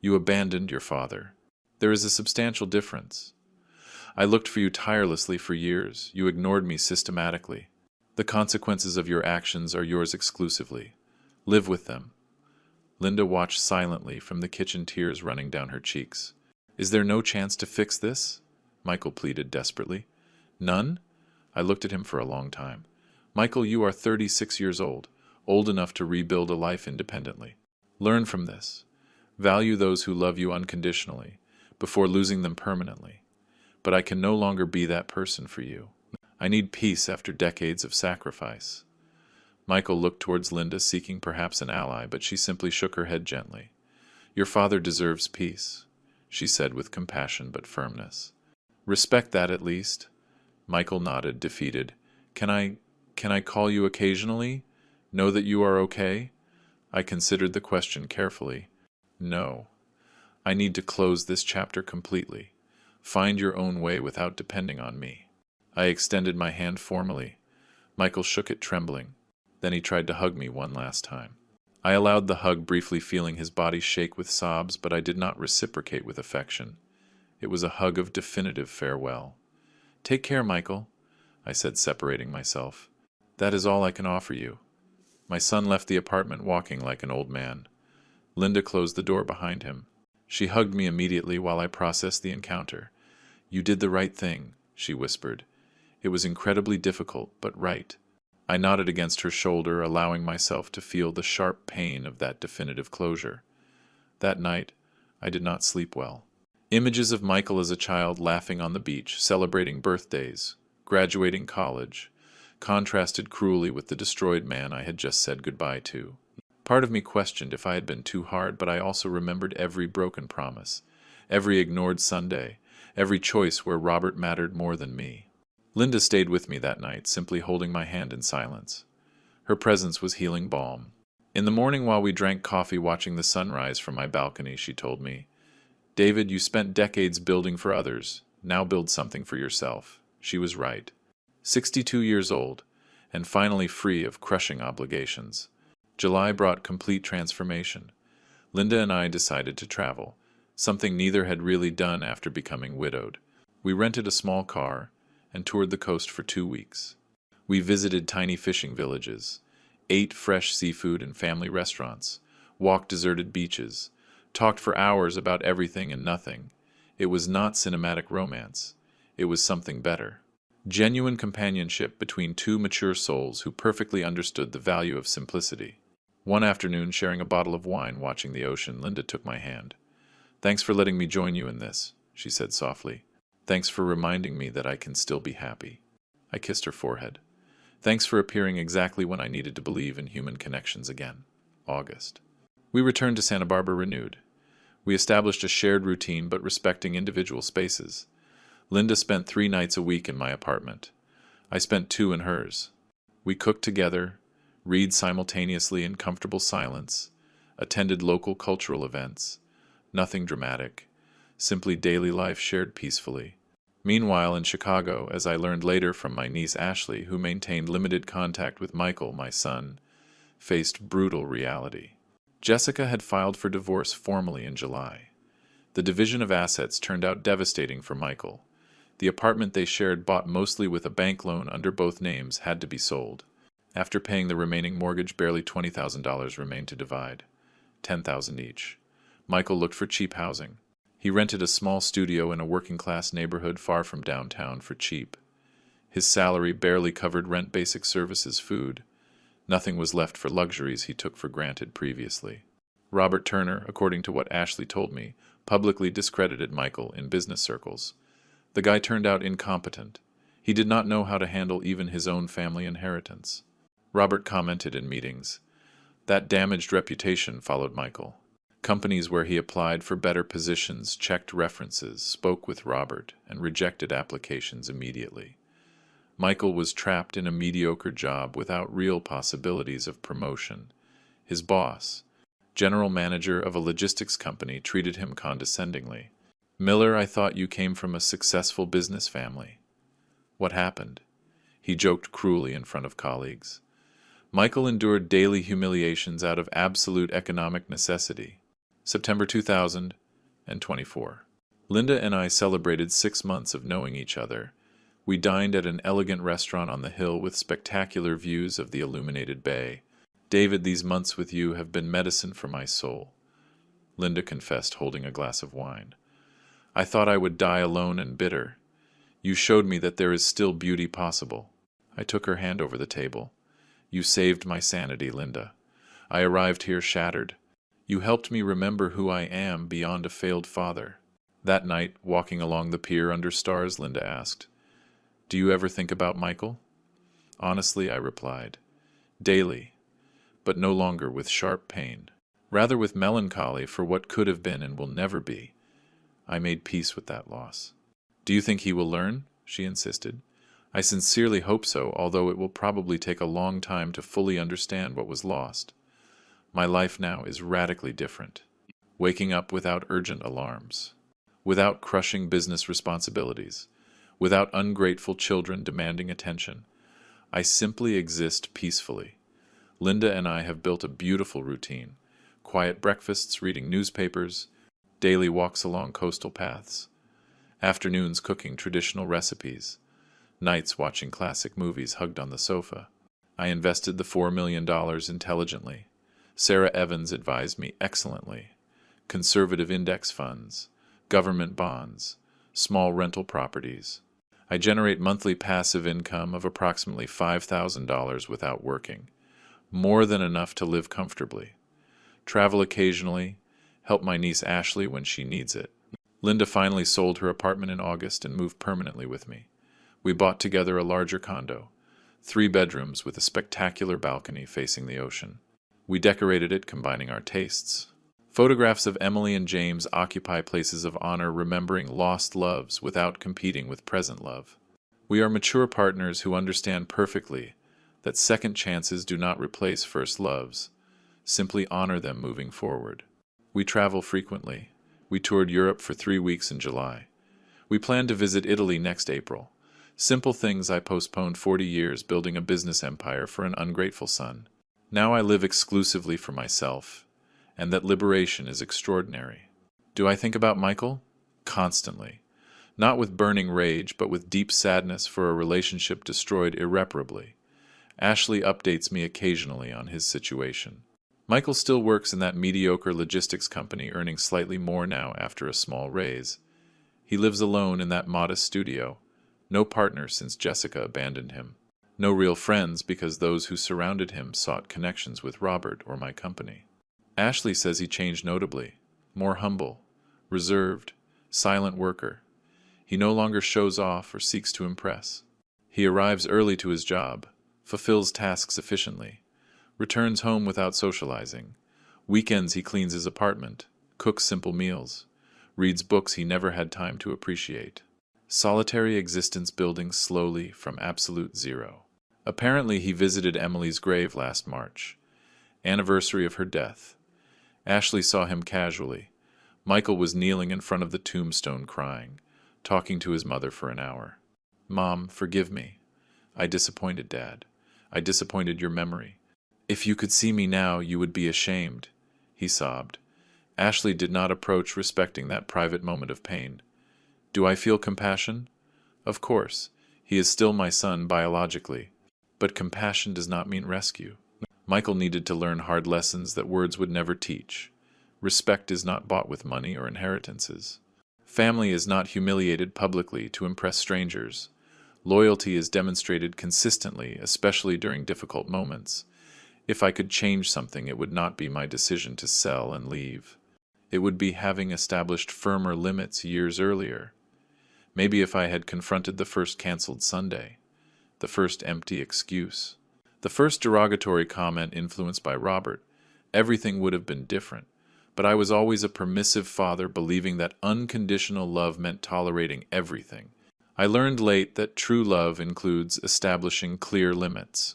You abandoned your father. There is a substantial difference. I looked for you tirelessly for years. You ignored me systematically. The consequences of your actions are yours exclusively. Live with them. Linda watched silently from the kitchen, tears running down her cheeks. Is there no chance to fix this? Michael pleaded desperately. None? I looked at him for a long time. Michael, you are 36 years old enough to rebuild a life independently. Learn from this. Value those who love you unconditionally, before losing them permanently. But I can no longer be that person for you. I need peace after decades of sacrifice. Michael looked towards Linda, seeking perhaps an ally, but she simply shook her head gently. Your father deserves peace, she said with compassion but firmness. Respect that at least. Michael nodded, defeated. Can I call you occasionally? Know that you are okay? I considered the question carefully. No. I need to close this chapter completely. Find your own way without depending on me. I extended my hand formally. Michael shook it, trembling. Then he tried to hug me one last time. I allowed the hug, briefly feeling his body shake with sobs, but I did not reciprocate with affection. It was a hug of definitive farewell. Take care, Michael, I said, separating myself. That is all I can offer you. My son left the apartment walking like an old man. Linda closed the door behind him. She hugged me immediately while I processed the encounter. You did the right thing, she whispered. It was incredibly difficult, but right. I nodded against her shoulder, allowing myself to feel the sharp pain of that definitive closure. That night, I did not sleep well. Images of Michael as a child laughing on the beach, celebrating birthdays, graduating college, contrasted cruelly with the destroyed man I had just said goodbye to. Part of me questioned if I had been too hard, but I also remembered every broken promise, every ignored Sunday, every choice where Robert mattered more than me. Linda stayed with me that night, simply holding my hand in silence. Her presence was healing balm. In the morning, while we drank coffee watching the sunrise from my balcony, she told me, David, you spent decades building for others. Now build something for yourself. She was right. 62 years old, and finally free of crushing obligations. July brought complete transformation. Linda and I decided to travel, something neither had really done after becoming widowed. We rented a small car and toured the coast for 2 weeks. We visited tiny fishing villages, ate fresh seafood in family restaurants, walked deserted beaches, talked for hours about everything and nothing. It was not cinematic romance. It was something better. Genuine companionship between two mature souls who perfectly understood the value of simplicity. One afternoon, sharing a bottle of wine, watching the ocean, Linda took my hand. Thanks for letting me join you in this, she said softly. Thanks for reminding me that I can still be happy. I kissed her forehead. Thanks for appearing exactly when I needed to believe in human connections again. August. We returned to Santa Barbara renewed. We established a shared routine but respecting individual spaces. Linda spent 3 nights a week in my apartment. I spent 2 in hers. We cooked together, read simultaneously in comfortable silence, attended local cultural events. Nothing dramatic, simply daily life shared peacefully. Meanwhile, in Chicago, as I learned later from my niece Ashley, who maintained limited contact with Michael, my son, faced brutal reality. Jessica had filed for divorce formally in July. The division of assets turned out devastating for Michael. The apartment they shared, bought mostly with a bank loan under both names, had to be sold. After paying the remaining mortgage, barely $20,000 remained to divide, $10,000 each. Michael looked for cheap housing. He rented a small studio in a working-class neighborhood far from downtown for cheap. His salary barely covered rent, basic services, food. Nothing was left for luxuries he took for granted previously. Robert Turner, according to what Ashley told me, publicly discredited Michael in business circles. The guy turned out incompetent. He did not know how to handle even his own family inheritance. Robert commented in meetings. That damaged reputation followed Michael. Companies where he applied for better positions checked references, spoke with Robert, and rejected applications immediately. Michael was trapped in a mediocre job without real possibilities of promotion. His boss, general manager of a logistics company, treated him condescendingly. Miller, I thought you came from a successful business family. What happened? he joked cruelly in front of colleagues. Michael endured daily humiliations out of absolute economic necessity. September 2024. Linda and I celebrated 6 months of knowing each other. We dined at an elegant restaurant on the hill with spectacular views of the illuminated bay. David, these months with you have been medicine for my soul, Linda confessed, holding a glass of wine. I thought I would die alone and bitter. You showed me that there is still beauty possible. I took her hand over the table. You saved my sanity, Linda. I arrived here shattered. You helped me remember who I am beyond a failed father. That night, walking along the pier under stars, Linda asked, "Do you ever think about Michael?" Honestly, I replied, daily, but no longer with sharp pain. Rather with melancholy for what could have been and will never be. I made peace with that loss. Do you think he will learn? She insisted. I sincerely hope so, although it will probably take a long time to fully understand what was lost. My life now is radically different. Waking up without urgent alarms, without crushing business responsibilities, without ungrateful children demanding attention. I simply exist peacefully. Linda and I have built a beautiful routine. Quiet breakfasts, reading newspapers, daily walks along coastal paths, afternoons cooking traditional recipes, nights watching classic movies hugged on the sofa. I invested the $4 million intelligently. Sarah Evans advised me excellently. Conservative index funds, government bonds, small rental properties. I generate monthly passive income of approximately $5,000 without working, more than enough to live comfortably. Travel occasionally, help my niece Ashley when she needs it. Linda finally sold her apartment in August and moved permanently with me. We bought together a larger condo, 3 bedrooms with a spectacular balcony facing the ocean. We decorated it, combining our tastes. Photographs of Emily and James occupy places of honor, remembering lost loves without competing with present love. We are mature partners who understand perfectly that second chances do not replace first loves. Simply honor them moving forward. We travel frequently. We toured Europe for 3 weeks in July. We plan to visit Italy next April. Simple things I postponed 40 years building a business empire for an ungrateful son. Now I live exclusively for myself, and that liberation is extraordinary. Do I think about Michael? Constantly. Not with burning rage, but with deep sadness for a relationship destroyed irreparably. Ashley updates me occasionally on his situation. Michael still works in that mediocre logistics company, earning slightly more now after a small raise. He lives alone in that modest studio. No partner since Jessica abandoned him. No real friends because those who surrounded him sought connections with Robert or my company. Ashley says he changed notably. More humble, reserved, silent worker. He no longer shows off or seeks to impress. He arrives early to his job, fulfills tasks efficiently, returns home without socializing. Weekends he cleans his apartment, cooks simple meals, reads books he never had time to appreciate. Solitary existence building slowly from absolute zero. Apparently he visited Emily's grave last March, anniversary of her death. Ashley saw him casually. Michael was kneeling in front of the tombstone crying, talking to his mother for an hour. "Mom, forgive me. I disappointed Dad. I disappointed your memory. If you could see me now, you would be ashamed," he sobbed. Ashley did not approach, respecting that private moment of pain. Do I feel compassion? Of course. He is still my son biologically. But compassion does not mean rescue. Michael needed to learn hard lessons that words would never teach. Respect is not bought with money or inheritances. Family is not humiliated publicly to impress strangers. Loyalty is demonstrated consistently, especially during difficult moments. If I could change something, it would not be my decision to sell and leave. It would be having established firmer limits years earlier. Maybe if I had confronted the first canceled Sunday, the first empty excuse, the first derogatory comment influenced by Robert, everything would have been different. But I was always a permissive father, believing that unconditional love meant tolerating everything. I learned late that true love includes establishing clear limits.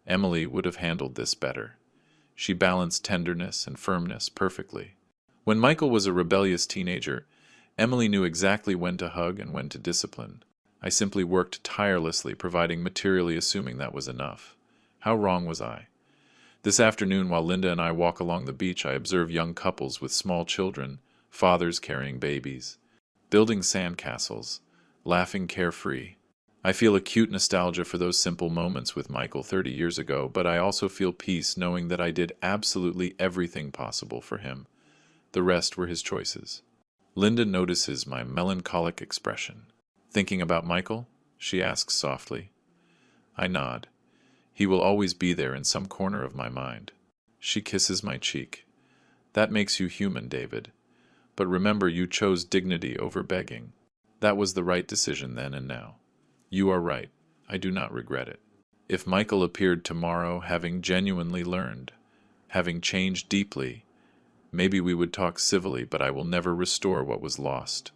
Emily would have handled this better. She balanced tenderness and firmness perfectly. When Michael was a rebellious teenager, Emily knew exactly when to hug and when to discipline. I simply worked tirelessly, providing materially, assuming that was enough. How wrong was I? This afternoon, while Linda and I walk along the beach, I observe young couples with small children, fathers carrying babies, building sandcastles, laughing carefree. I feel acute nostalgia for those simple moments with Michael 30 years ago, but I also feel peace knowing that I did absolutely everything possible for him. The rest were his choices. Linda notices my melancholic expression. Thinking about Michael? She asks softly. I nod. He will always be there in some corner of my mind. She kisses my cheek. That makes you human, David. But remember, you chose dignity over begging. That was the right decision then and now. You are right. I do not regret it. If Michael appeared tomorrow, having genuinely learned, having changed deeply, maybe we would talk civilly, but I will never restore what was lost.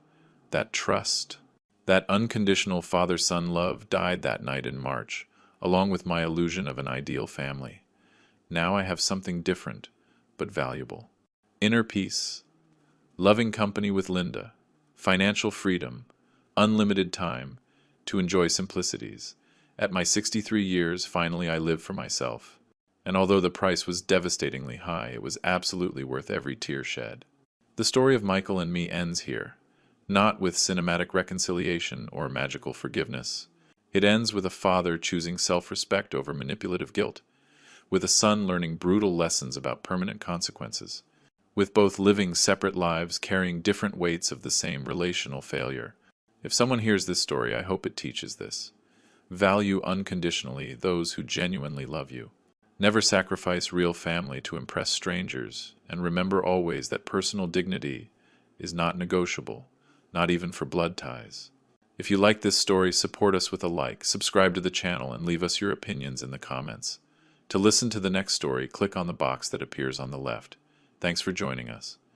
That trust, that unconditional father-son love died that night in March, along with my illusion of an ideal family. Now I have something different, but valuable. Inner peace, loving company with Linda, financial freedom, unlimited time to enjoy simplicities. At my 63 years, finally I live for myself. And although the price was devastatingly high, it was absolutely worth every tear shed. The story of Michael and me ends here, not with cinematic reconciliation or magical forgiveness. It ends with a father choosing self-respect over manipulative guilt, with a son learning brutal lessons about permanent consequences, with both living separate lives carrying different weights of the same relational failure. If someone hears this story, I hope it teaches this. Value unconditionally those who genuinely love you. Never sacrifice real family to impress strangers, and remember always that personal dignity is not negotiable, not even for blood ties. If you like this story, support us with a like, subscribe to the channel, and leave us your opinions in the comments. To listen to the next story, click on the box that appears on the left. Thanks for joining us.